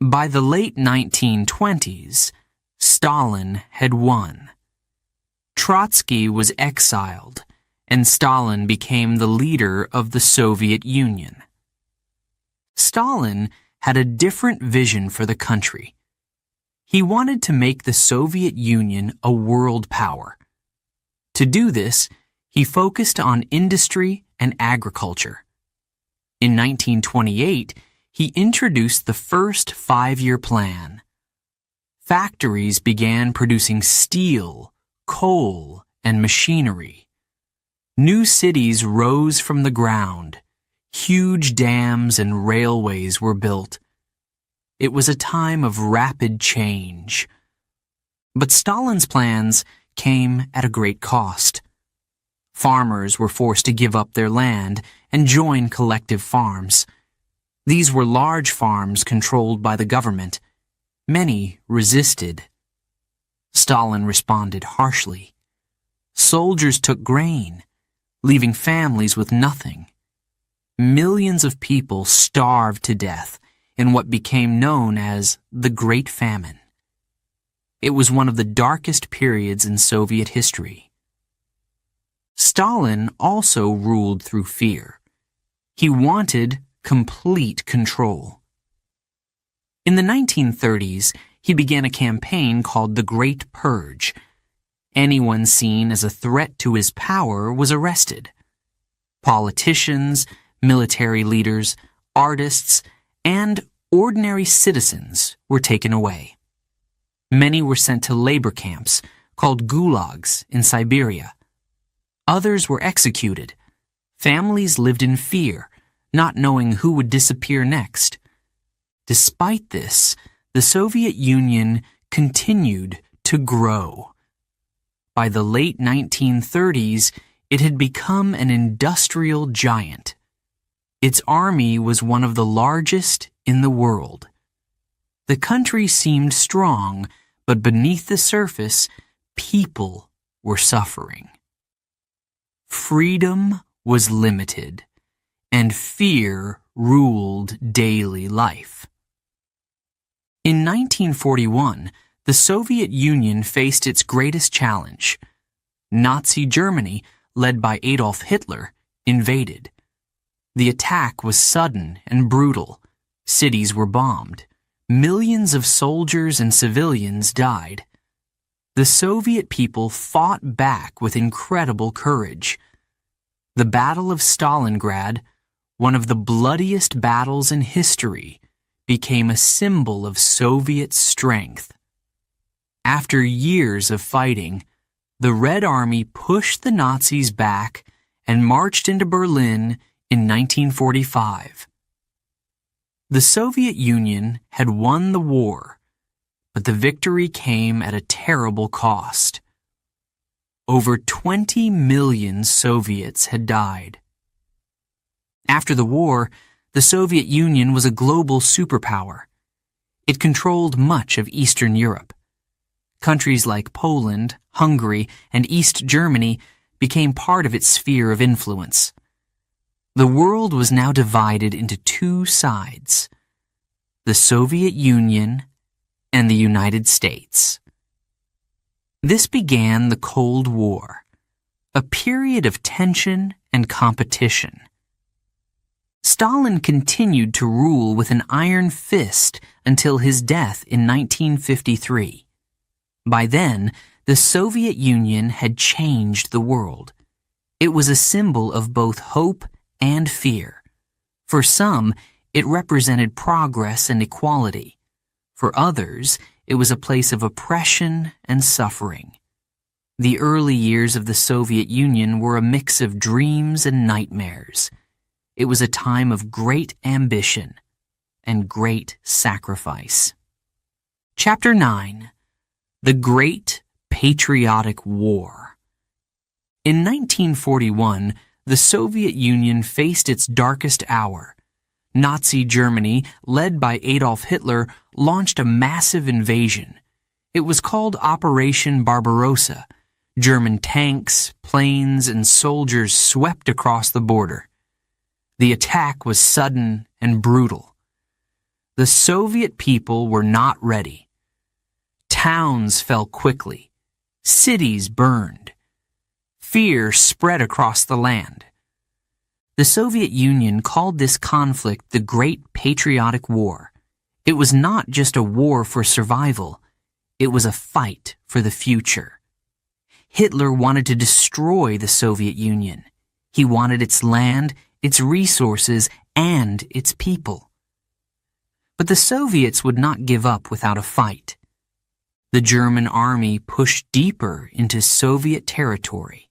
By the late 1920s, Stalin had won. Trotsky was exiled, and Stalin became the leader of the Soviet Union. Stalin had a different vision for the country. He wanted to make the Soviet Union a world power. To do this, he focused on industry and agriculture. In 1928, he introduced the first 5-year plan. Factories began producing steel, coal, and machinery. New cities rose from the ground. Huge dams and railways were built. It was a time of rapid change. But Stalin's plans came at a great cost. Farmers were forced to give up their land and join collective farms. These were large farms controlled by the government. Many resisted. Stalin responded harshly. Soldiers took grain, leaving families with nothing. Millions of people starved to death in what became known as the Great Famine. It was one of the darkest periods in Soviet history. Stalin also ruled through fear. He wanted complete control. In the 1930s, he began a campaign called the Great Purge. Anyone seen as a threat to his power was arrested. Politicians, military leaders, artists, and ordinary citizens were taken away. Many were sent to labor camps called gulags in Siberia. Others were executed. Families lived in fear, not knowing who would disappear next. Despite this, the Soviet Union continued to grow. By the late 1930s, it had become an industrial giant. Its army was one of the largest in the world. The country seemed strong, but beneath the surface, people were suffering. Freedom was limited, and fear ruled daily life. In 1941, the Soviet Union faced its greatest challenge. Nazi Germany, led by Adolf Hitler, invaded. The attack was sudden and brutal. Cities were bombed. Millions of soldiers and civilians died. The Soviet people fought back with incredible courage. The Battle of Stalingrad, one of the bloodiest battles in history, became a symbol of Soviet strength. After years of fighting, the Red Army pushed the Nazis back and marched into Berlin in 1945. The Soviet Union had won the war, but the victory came at a terrible cost. Over 20 million Soviets had died. After the war, the Soviet Union was a global superpower. It controlled much of Eastern Europe. Countries like Poland, Hungary, and East Germany became part of its sphere of influence. The world was now divided into two sides: the Soviet Union and the United States. This began the Cold War, a period of tension and competition. Stalin continued to rule with an iron fist until his death in 1953. By then, the Soviet Union had changed the world. It was a symbol of both hope and fear. For some, it represented progress and equality. For others, it was a place of oppression and suffering. The early years of the Soviet Union were a mix of dreams and nightmares. It was a time of great ambition and great sacrifice. Chapter 9: The Great Patriotic War. In 1941, the Soviet Union faced its darkest hour. Nazi Germany, led by Adolf Hitler, launched a massive invasion. It was called Operation Barbarossa. German tanks, planes, and soldiers swept across the border. The attack was sudden and brutal. The Soviet people were not ready. Towns fell quickly. Cities burned. Fear spread across the land. The Soviet Union called this conflict the Great Patriotic War. It was not just a war for survival. It was a fight for the future. Hitler wanted to destroy the Soviet Union. He wanted its land, its resources, and its people. But the Soviets would not give up without a fight. The German army pushed deeper into Soviet territory.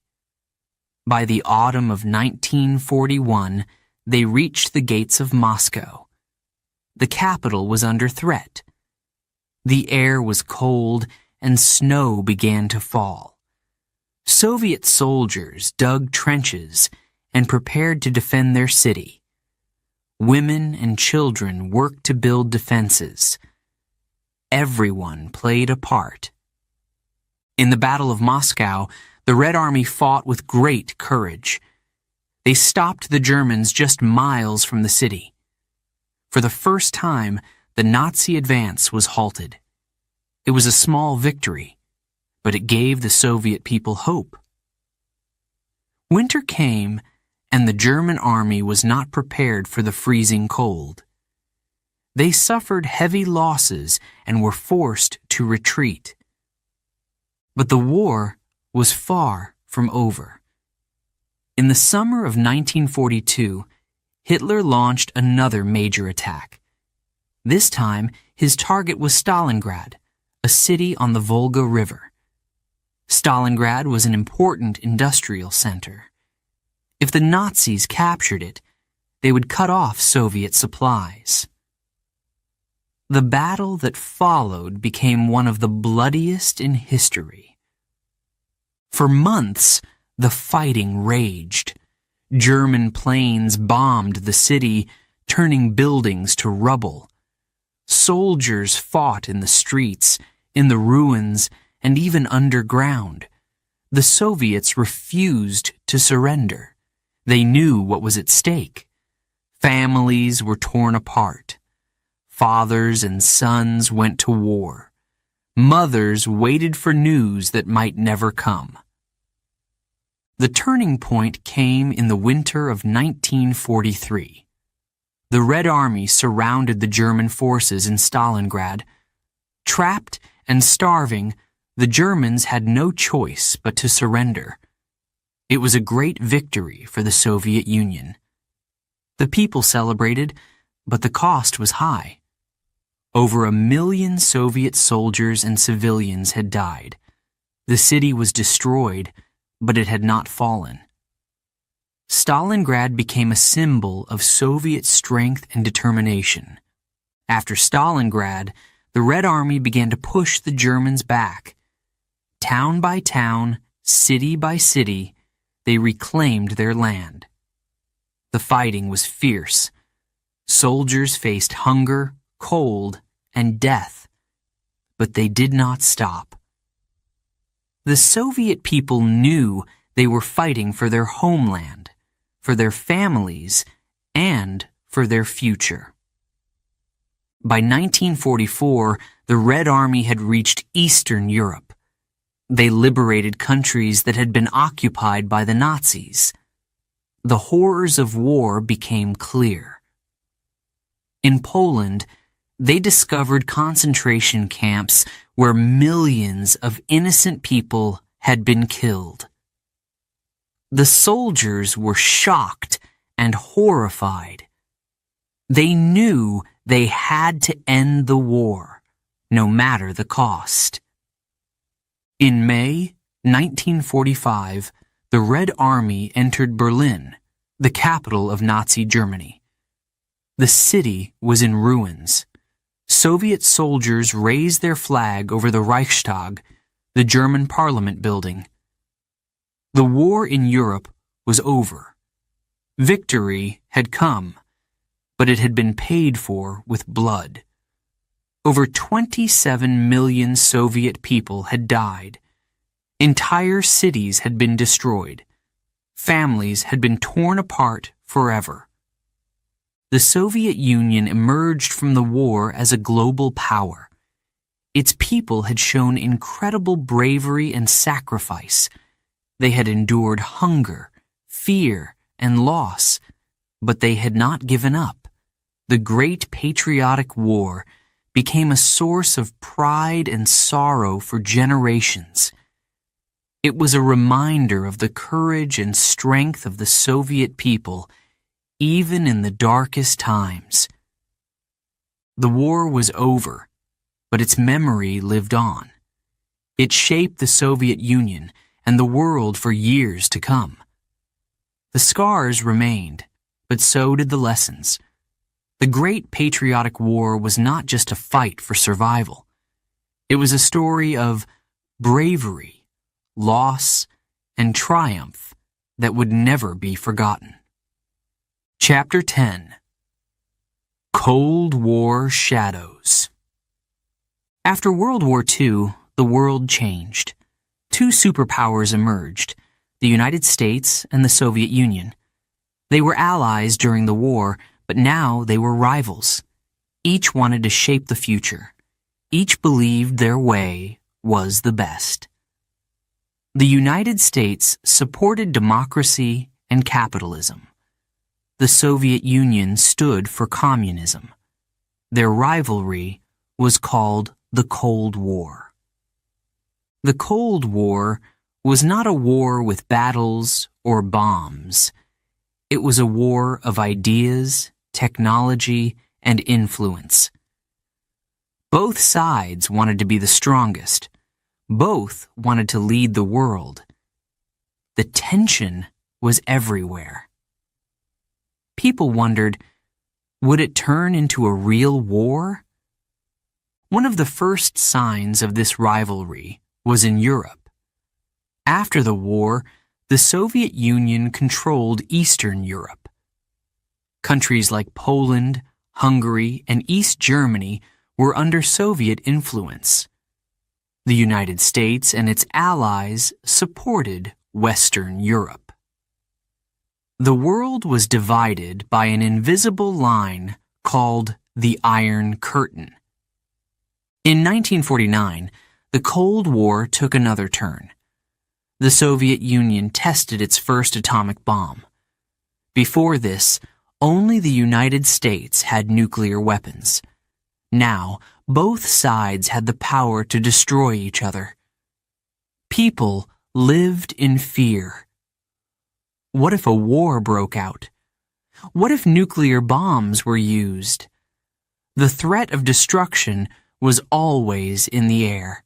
By the autumn of 1941, they reached the gates of Moscow. The capital was under threat. The air was cold and snow began to fall. Soviet soldiers dug trenches and prepared to defend their city. Women and children worked to build defenses. Everyone played a part. In the Battle of Moscow, the Red Army fought with great courage. They stopped the Germans just miles from the city. For the first time, the Nazi advance was halted. It was a small victory, but it gave the Soviet people hope. Winter came, and the German army was not prepared for the freezing cold. They suffered heavy losses and were forced to retreat. But the war was far from over. In the summer of 1942, Hitler launched another major attack. This time, his target was Stalingrad, a city on the Volga River. Stalingrad was an important industrial center. If the Nazis captured it, they would cut off Soviet supplies. The battle that followed became one of the bloodiest in history. For months, the fighting raged. German planes bombed the city, turning buildings to rubble. Soldiers fought in the streets, in the ruins, and even underground. The Soviets refused to surrender. They knew what was at stake. Families were torn apart. Fathers and sons went to war. Mothers waited for news that might never come. The turning point came in the winter of 1943. The Red Army surrounded the German forces in Stalingrad. Trapped and starving, the Germans had no choice but to surrender. It was a great victory for the Soviet Union. The people celebrated, but the cost was high. Over 1 million Soviet soldiers and civilians had died. The city was destroyed, but it had not fallen. Stalingrad became a symbol of Soviet strength and determination. After Stalingrad, the Red Army began to push the Germans back. Town by town, city by city, they reclaimed their land. The fighting was fierce. Soldiers faced hunger, cold, and death, but they did not stop. The Soviet people knew they were fighting for their homeland, for their families, and for their future. By 1944, the Red Army had reached Eastern Europe. They liberated countries that had been occupied by the Nazis. The horrors of war became clear. In Poland, they discovered concentration camps where millions of innocent people had been killed. The soldiers were shocked and horrified. They knew they had to end the war, no matter the cost. In May 1945, the Red Army entered Berlin, the capital of Nazi Germany. The city was in ruins. Soviet soldiers raised their flag over the Reichstag, the German parliament building. The war in Europe was over. Victory had come, but it had been paid for with blood. Over 27 million Soviet people had died. Entire cities had been destroyed. Families had been torn apart forever. The Soviet Union emerged from the war as a global power. Its people had shown incredible bravery and sacrifice. They had endured hunger, fear, and loss, but they had not given up. The Great Patriotic War became a source of pride and sorrow for generations. It was a reminder of the courage and strength of the Soviet people, even in the darkest times. The war was over, but its memory lived on. It shaped the Soviet Union and the world for years to come. The scars remained, but so did the lessons. The Great Patriotic War was not just a fight for survival. It was a story of bravery, loss, and triumph that would never be forgotten. Chapter 10. Cold War Shadows. After World War II, the world changed. Two superpowers emerged, the United States and the Soviet Union. They were allies during the war, but now they were rivals. Each wanted to shape the future. Each believed their way was the best. The United States supported democracy and capitalism. The Soviet Union stood for communism. Their rivalry was called the Cold War. The Cold War was not a war with battles or bombs. It was a war of ideas, technology, and influence. Both sides wanted to be the strongest. Both wanted to lead the world. The tension was everywhere. People wondered, would it turn into a real war? One of the first signs of this rivalry was in Europe. After the war, the Soviet Union controlled Eastern Europe. Countries like Poland, Hungary, and East Germany were under Soviet influence. The United States and its allies supported Western Europe. The world was divided by an invisible line called the Iron Curtain. In 1949, the Cold War took another turn. The Soviet Union tested its first atomic bomb. Before this, only the United States had nuclear weapons. Now, both sides had the power to destroy each other. People lived in fear. What if a war broke out? What if nuclear bombs were used? The threat of destruction was always in the air.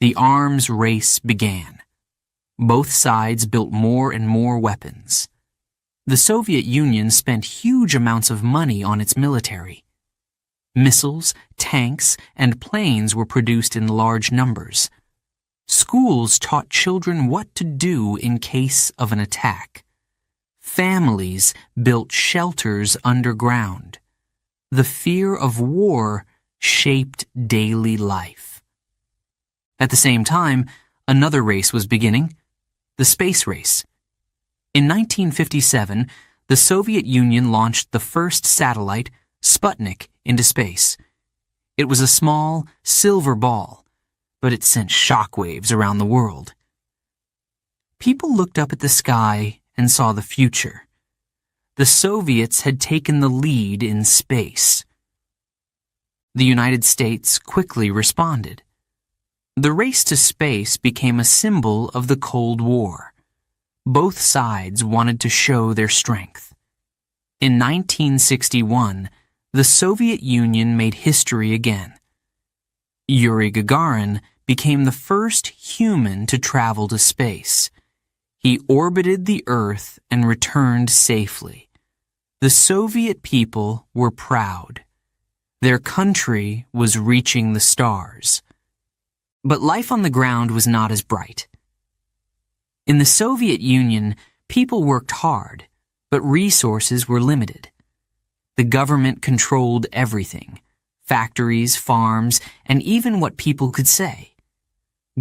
The arms race began. Both sides built more and more weapons. The Soviet Union spent huge amounts of money on its military. Missiles, tanks, and planes were produced in large numbers. Schools taught children what to do in case of an attack. Families built shelters underground. The fear of war shaped daily life. At the same time, another race was beginning, the space race. In 1957, the Soviet Union launched the first satellite, Sputnik, into space. It was a small, silver ball, but it sent shockwaves around the world. People looked up at the sky and saw the future. The Soviets had taken the lead in space. The United States quickly responded. The race to space became a symbol of the Cold War. Both sides wanted to show their strength. In 1961, the Soviet Union made history again. Yuri Gagarin became the first human to travel to space. He orbited the Earth and returned safely. The Soviet people were proud. Their country was reaching the stars. But life on the ground was not as bright. In the Soviet Union, people worked hard, but resources were limited. The government controlled everything: factories, farms, and even what people could say.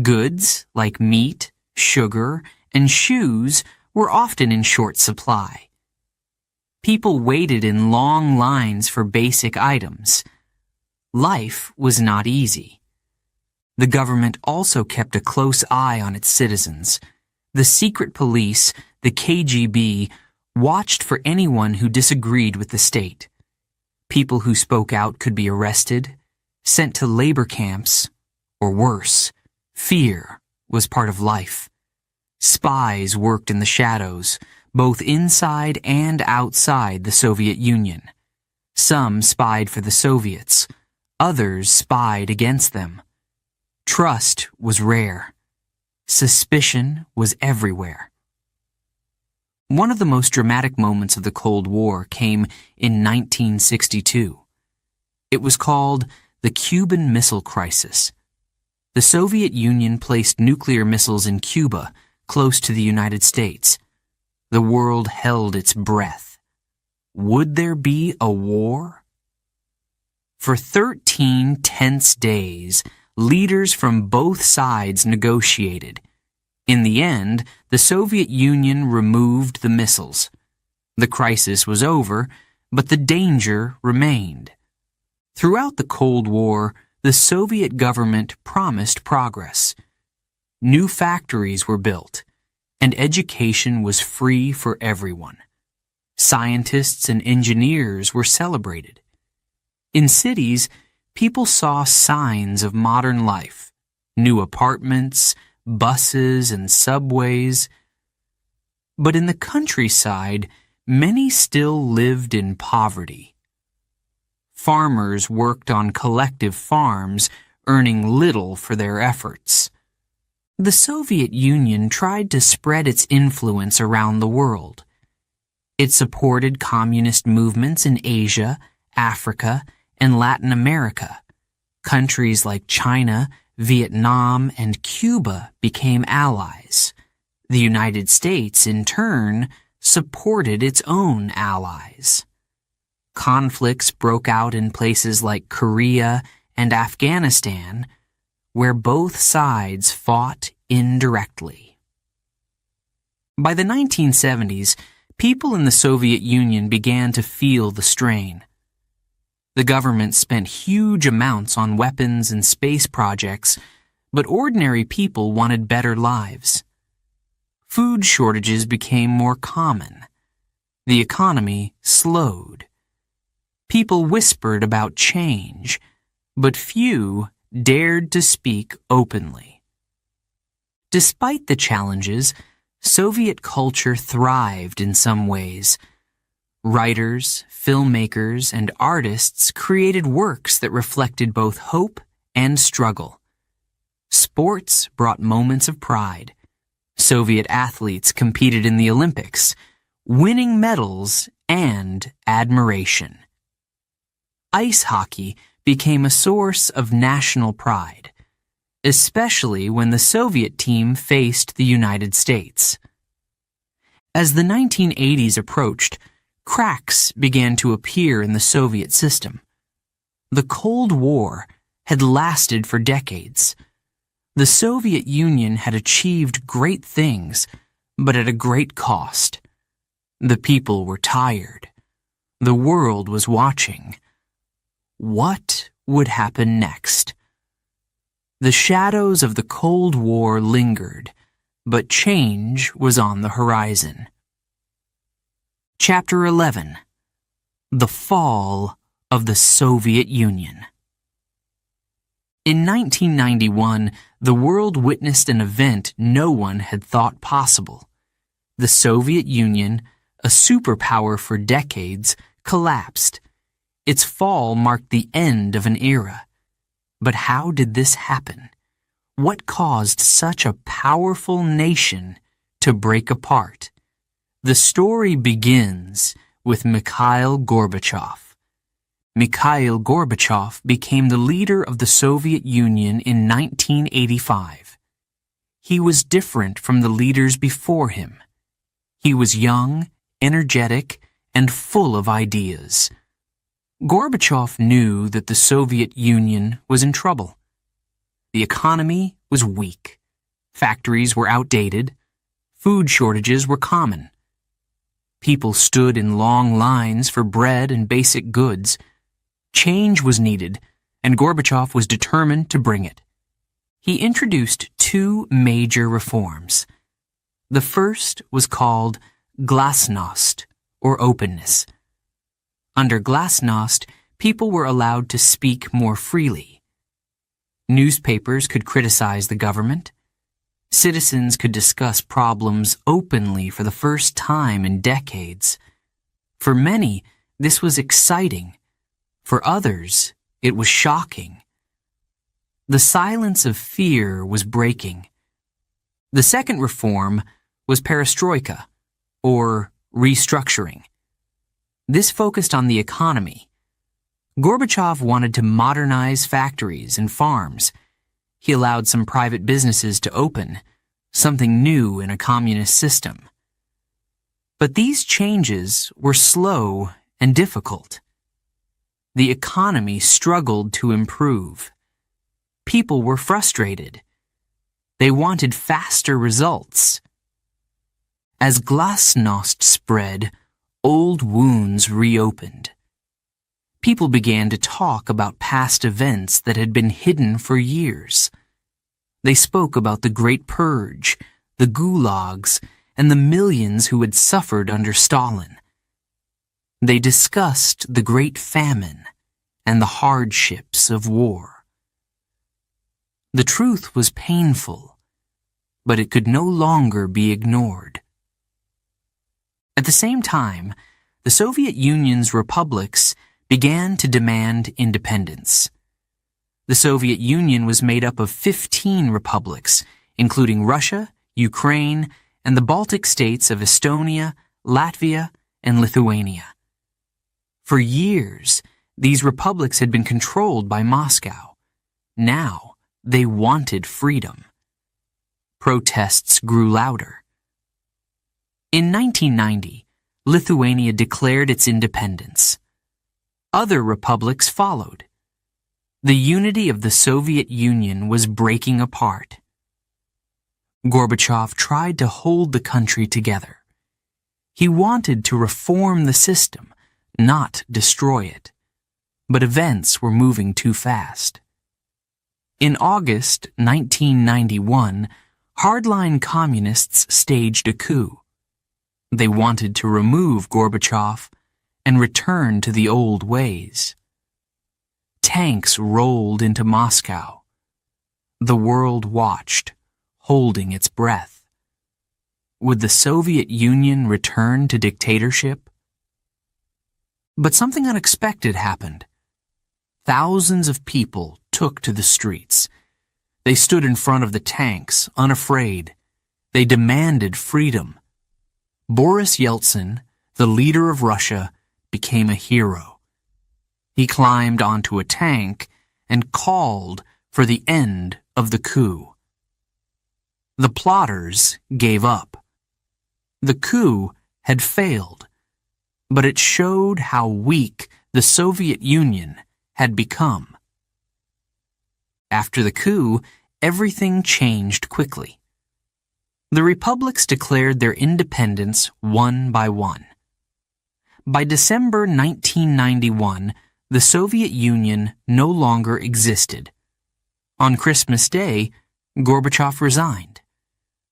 Goods like meat, sugar, and shoes were often in short supply. People waited in long lines for basic items. Life was not easy. The government also kept a close eye on its citizens. The secret police, the KGB, watched for anyone who disagreed with the state. People who spoke out could be arrested, sent to labor camps, or worse. Fear was part of life. Spies worked in the shadows, both inside and outside the Soviet Union. Some spied for the Soviets, others spied against them. Trust was rare. Suspicion was everywhere. One of the most dramatic moments of the Cold War came in 1962. It was called the Cuban Missile Crisis. The Soviet Union placed nuclear missiles in Cuba, close to the United States. The world held its breath. Would there be a war? For 13 tense days, leaders from both sides negotiated. In the end, the Soviet Union removed the missiles. The crisis was over, but the danger remained. Throughout the Cold War, the Soviet government promised progress. New factories were built, and education was free for everyone. Scientists and engineers were celebrated. In cities, people saw signs of modern life: new apartments, buses, and subways. But in the countryside, many still lived in poverty. Farmers worked on collective farms, earning little for their efforts. The Soviet Union tried to spread its influence around the world. It supported communist movements in Asia, Africa, and Latin America. Countries like China, Vietnam, and Cuba became allies. The United States, in turn, supported its own allies. Conflicts broke out in places like Korea and Afghanistan, where both sides fought indirectly. By the 1970s, people in the Soviet Union began to feel the strain. The government spent huge amounts on weapons and space projects, but ordinary people wanted better lives. Food shortages became more common. The economy slowed. People whispered about change, but few dared to speak openly. Despite the challenges, Soviet culture thrived in some ways. Writers, filmmakers, and artists created works that reflected both hope and struggle. Sports brought moments of pride. Soviet athletes competed in the Olympics, winning medals and admiration. Ice hockey became a source of national pride, especially when the Soviet team faced the United States. As the 1980s approached, cracks began to appear in the Soviet system. The Cold War had lasted for decades. The Soviet Union had achieved great things, but at a great cost. The people were tired. The world was watching. What would happen next? The shadows of the Cold War lingered, but change was on the horizon. Chapter 11. The Fall of the Soviet Union. In 1991, the world witnessed an event no one had thought possible. The Soviet Union, a superpower for decades, collapsed. Its fall marked the end of an era. But how did this happen? What caused such a powerful nation to break apart? The story begins with Mikhail Gorbachev. Mikhail Gorbachev became the leader of the Soviet Union in 1985. he was different from the leaders before him. He was young, energetic, and full of ideas. Gorbachev knew that the Soviet Union was in trouble. The economy was weak. Factories were outdated. Food shortages were common. People stood in long lines for bread and basic goods. Change was needed, and Gorbachev was determined to bring it. He introduced two major reforms. The first was called glasnost, or openness. Under glasnost, people were allowed to speak more freely. Newspapers could criticize the government. Citizens could discuss problems openly for the first time in decades. For many, this was exciting. For others, it was shocking. The silence of fear was breaking. The second reform was perestroika, or restructuring. This focused on the economy. Gorbachev wanted to modernize factories and farms. He allowed some private businesses to open, something new in a communist system. But these changes were slow and difficult. The economy struggled to improve. People were frustrated. They wanted faster results. As glasnost spread, old wounds reopened. People began to talk about past events that had been hidden for years. They spoke about the Great Purge, the gulags, and the millions who had suffered under Stalin. They discussed the Great Famine and the hardships of war. The truth was painful, but it could no longer be ignored. At the same time, the Soviet Union's republics began to demand independence. The Soviet Union was made up of 15 republics, including Russia, Ukraine, and the Baltic states of Estonia, Latvia, and Lithuania. For years, these republics had been controlled by Moscow. Now, they wanted freedom. Protests grew louder. In 1990, Lithuania declared its independence. Other republics followed. The unity of the Soviet Union was breaking apart. Gorbachev tried to hold the country together. He wanted to reform the system, not destroy it. But events were moving too fast. In August 1991, hardline communists staged a coup. They wanted to remove Gorbachev and return to the old ways. Tanks rolled into Moscow. The world watched, holding its breath. Would the Soviet Union return to dictatorship? But something unexpected happened. Thousands of people took to the streets. They stood in front of the tanks, unafraid. They demanded freedom. Boris Yeltsin, the leader of Russia, became a hero. He climbed onto a tank and called for the end of the coup. The plotters gave up. The coup had failed, but it showed how weak the Soviet Union had become. After the coup, everything changed quickly. The republics declared their independence one by one. By December 1991, the Soviet Union no longer existed. On Christmas Day, Gorbachev resigned.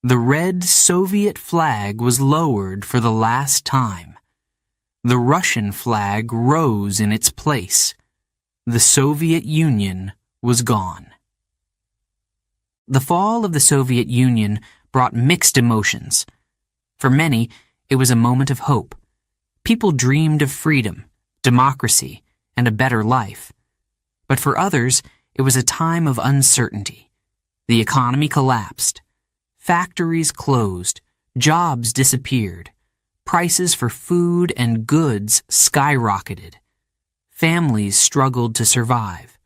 The red Soviet flag was lowered for the last time. The Russian flag rose in its place. The Soviet Union was gone. The fall of the Soviet Union brought mixed emotions. For many, it was a moment of hope. People dreamed of freedom, democracy, and a better life. But for others, it was a time of uncertainty. The economy collapsed. Factories closed. Jobs disappeared. Prices for food and goods skyrocketed. Families struggled to survive.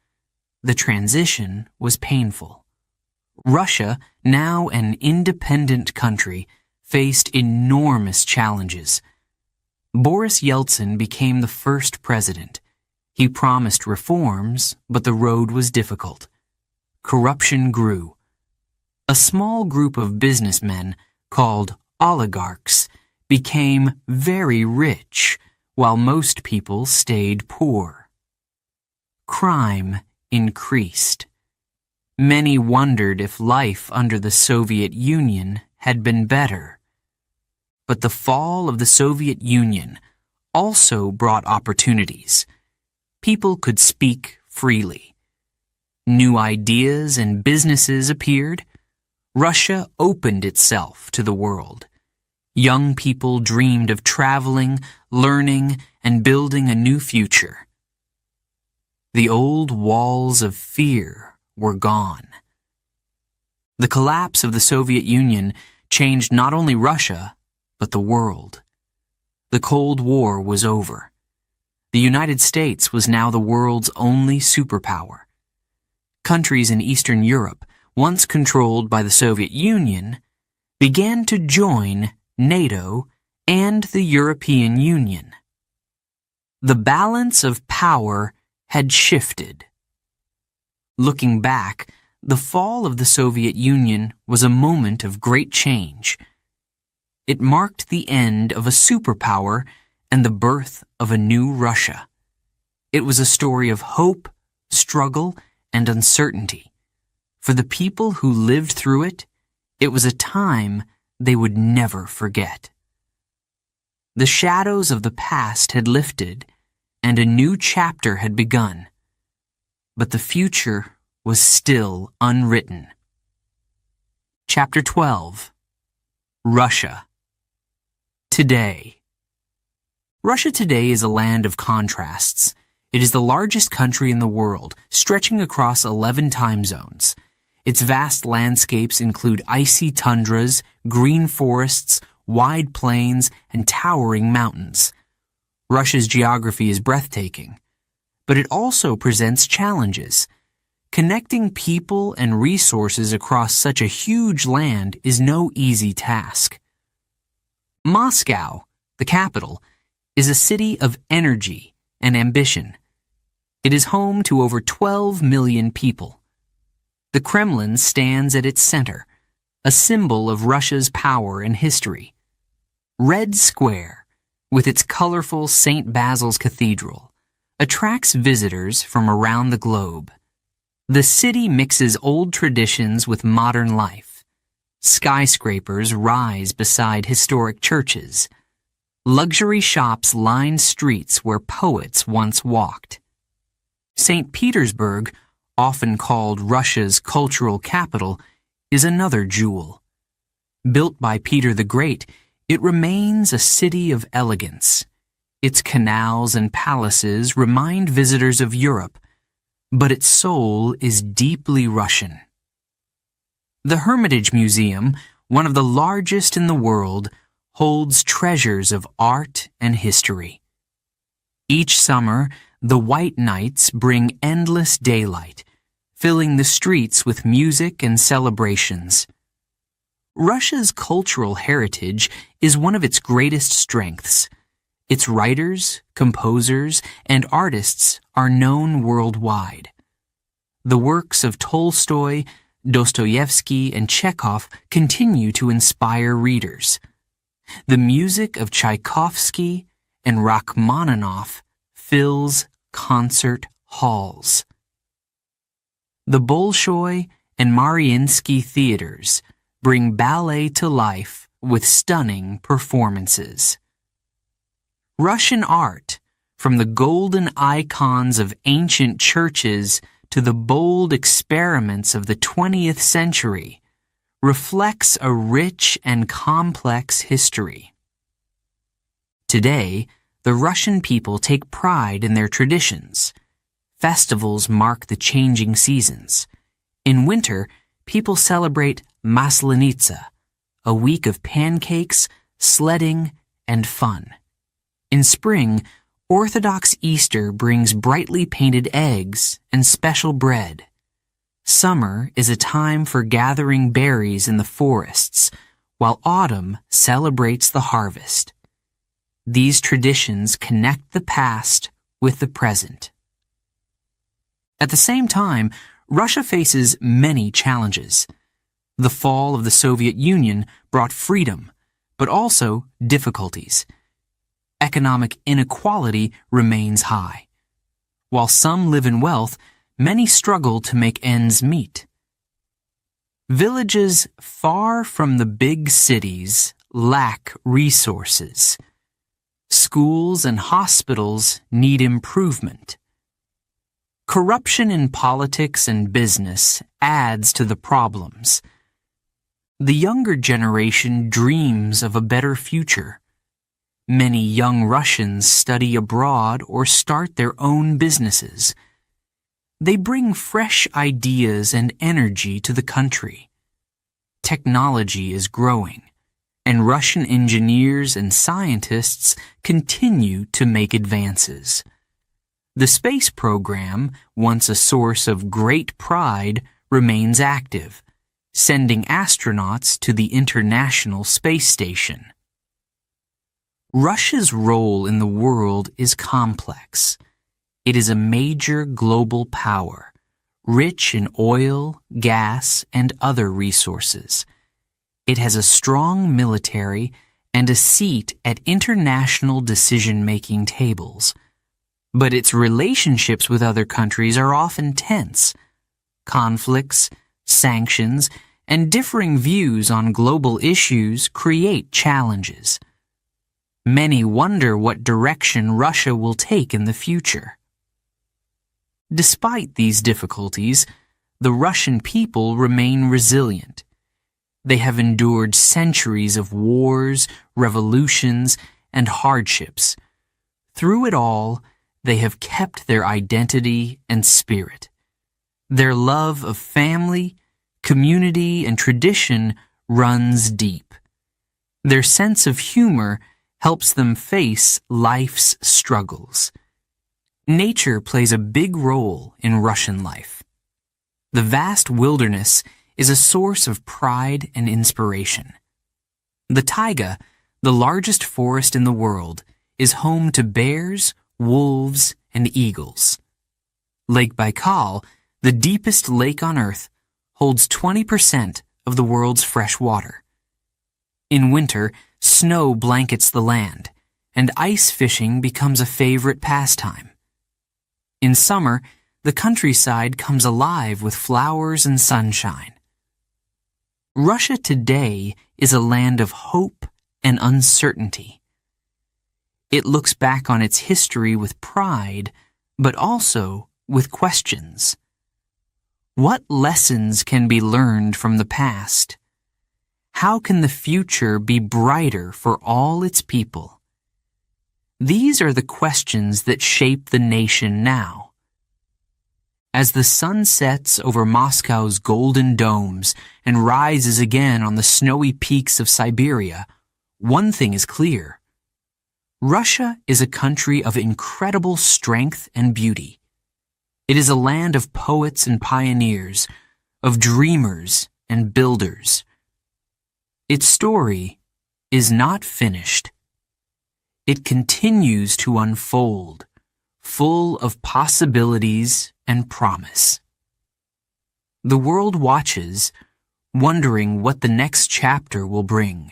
The transition was painful. Russia, now an independent country, faced enormous challenges. Boris Yeltsin became the first president. He promised reforms, but the road was difficult. Corruption grew. A small group of businessmen, called oligarchs, became very rich, while most people stayed poor. Crime increased. Many wondered if life under the Soviet Union had been better. But the fall of the Soviet Union also brought opportunities. People could speak freely. New ideas and businesses appeared. Russia opened itself to the world. Young people dreamed of traveling, learning, and building a new future. The old walls of fear were gone. The collapse of the Soviet Union changed not only Russia, but the world. The Cold War was over. The United States was now the world's only superpower. Countries in Eastern Europe, once controlled by the Soviet Union, began to join NATO and the European Union. The balance of power had shifted. Looking back, the fall of the Soviet Union was a moment of great change. It marked the end of a superpower and the birth of a new Russia. It was a story of hope, struggle, and uncertainty. For the people who lived through it, it was a time they would never forget. The shadows of the past had lifted, and a new chapter had begun. But the future was still unwritten. Chapter 12. Russia. Today. Russia today is a land of contrasts. It is the largest country in the world, stretching across 11 time zones. Its vast landscapes include icy tundras, green forests, wide plains, and towering mountains. Russia's geography is breathtaking, but it also presents challenges. Connecting people and resources across such a huge land is no easy task. Moscow, the capital, is a city of energy and ambition. It is home to over 12 million people. The Kremlin stands at its center, a symbol of Russia's power and history. Red Square, with its colorful St. Basil's Cathedral, attracts visitors from around the globe. The city mixes old traditions with modern life. Skyscrapers rise beside historic churches. Luxury shops line streets where poets once walked. St. Petersburg, often called Russia's cultural capital, is another jewel. Built by Peter the Great, it remains a city of elegance. Its canals and palaces remind visitors of Europe, but its soul is deeply Russian. The Hermitage Museum, one of the largest in the world, holds treasures of art and history. Each summer, the White Nights bring endless daylight, filling the streets with music and celebrations. Russia's cultural heritage is one of its greatest strengths. Its writers, composers, and artists are known worldwide. The works of Tolstoy, Dostoevsky, and Chekhov continue to inspire readers. The music of Tchaikovsky and Rachmaninoff fills concert halls. The Bolshoi and Mariinsky theaters bring ballet to life with stunning performances. Russian art, from the golden icons of ancient churches to the bold experiments of the 20th century, reflects a rich and complex history. Today, the Russian people take pride in their traditions. Festivals mark the changing seasons. In winter, people celebrate Maslenitsa, a week of pancakes, sledding, and fun. In spring, Orthodox Easter brings brightly painted eggs and special bread. Summer is a time for gathering berries in the forests, while autumn celebrates the harvest. These traditions connect the past with the present. At the same time, Russia faces many challenges. The fall of the Soviet Union brought freedom, but also difficulties. Economic inequality remains high. While some live in wealth, many struggle to make ends meet. Villages far from the big cities lack resources. Schools and hospitals need improvement. Corruption in politics and business adds to the problems. The younger generation dreams of a better future. Many young Russians study abroad or start their own businesses. They bring fresh ideas and energy to the country. Technology is growing, and Russian engineers and scientists continue to make advances. The space program, once a source of great pride, remains active, sending astronauts to the International Space Station. Russia's role in the world is complex. It is a major global power, rich in oil, gas, and other resources. It has a strong military and a seat at international decision-making tables. But its relationships with other countries are often tense. Conflicts, sanctions, and differing views on global issues create challenges. Many wonder what direction Russia will take in the future. Despite these difficulties, the Russian people remain resilient. They have endured centuries of wars, revolutions, and hardships. Through it all, they have kept their identity and spirit. Their love of family, community, and tradition runs deep. Their sense of humor helps them face life's struggles. Nature plays a big role in Russian life. The vast wilderness is a source of pride and inspiration. The taiga, the largest forest in the world, is home to bears, wolves, and eagles. Lake Baikal, the deepest lake on Earth, holds 20% of the world's fresh water. In winter, snow blankets the land, and ice fishing becomes a favorite pastime. In summer, the countryside comes alive with flowers and sunshine. Russia today is a land of hope and uncertainty. It looks back on its history with pride, but also with questions. What lessons can be learned from the past? How can the future be brighter for all its people? These are the questions that shape the nation now. As the sun sets over Moscow's golden domes and rises again on the snowy peaks of Siberia, one thing is clear. Russia is a country of incredible strength and beauty. It is a land of poets and pioneers, of dreamers and builders. Its story is not finished. It continues to unfold, full of possibilities and promise. The world watches, wondering what the next chapter will bring.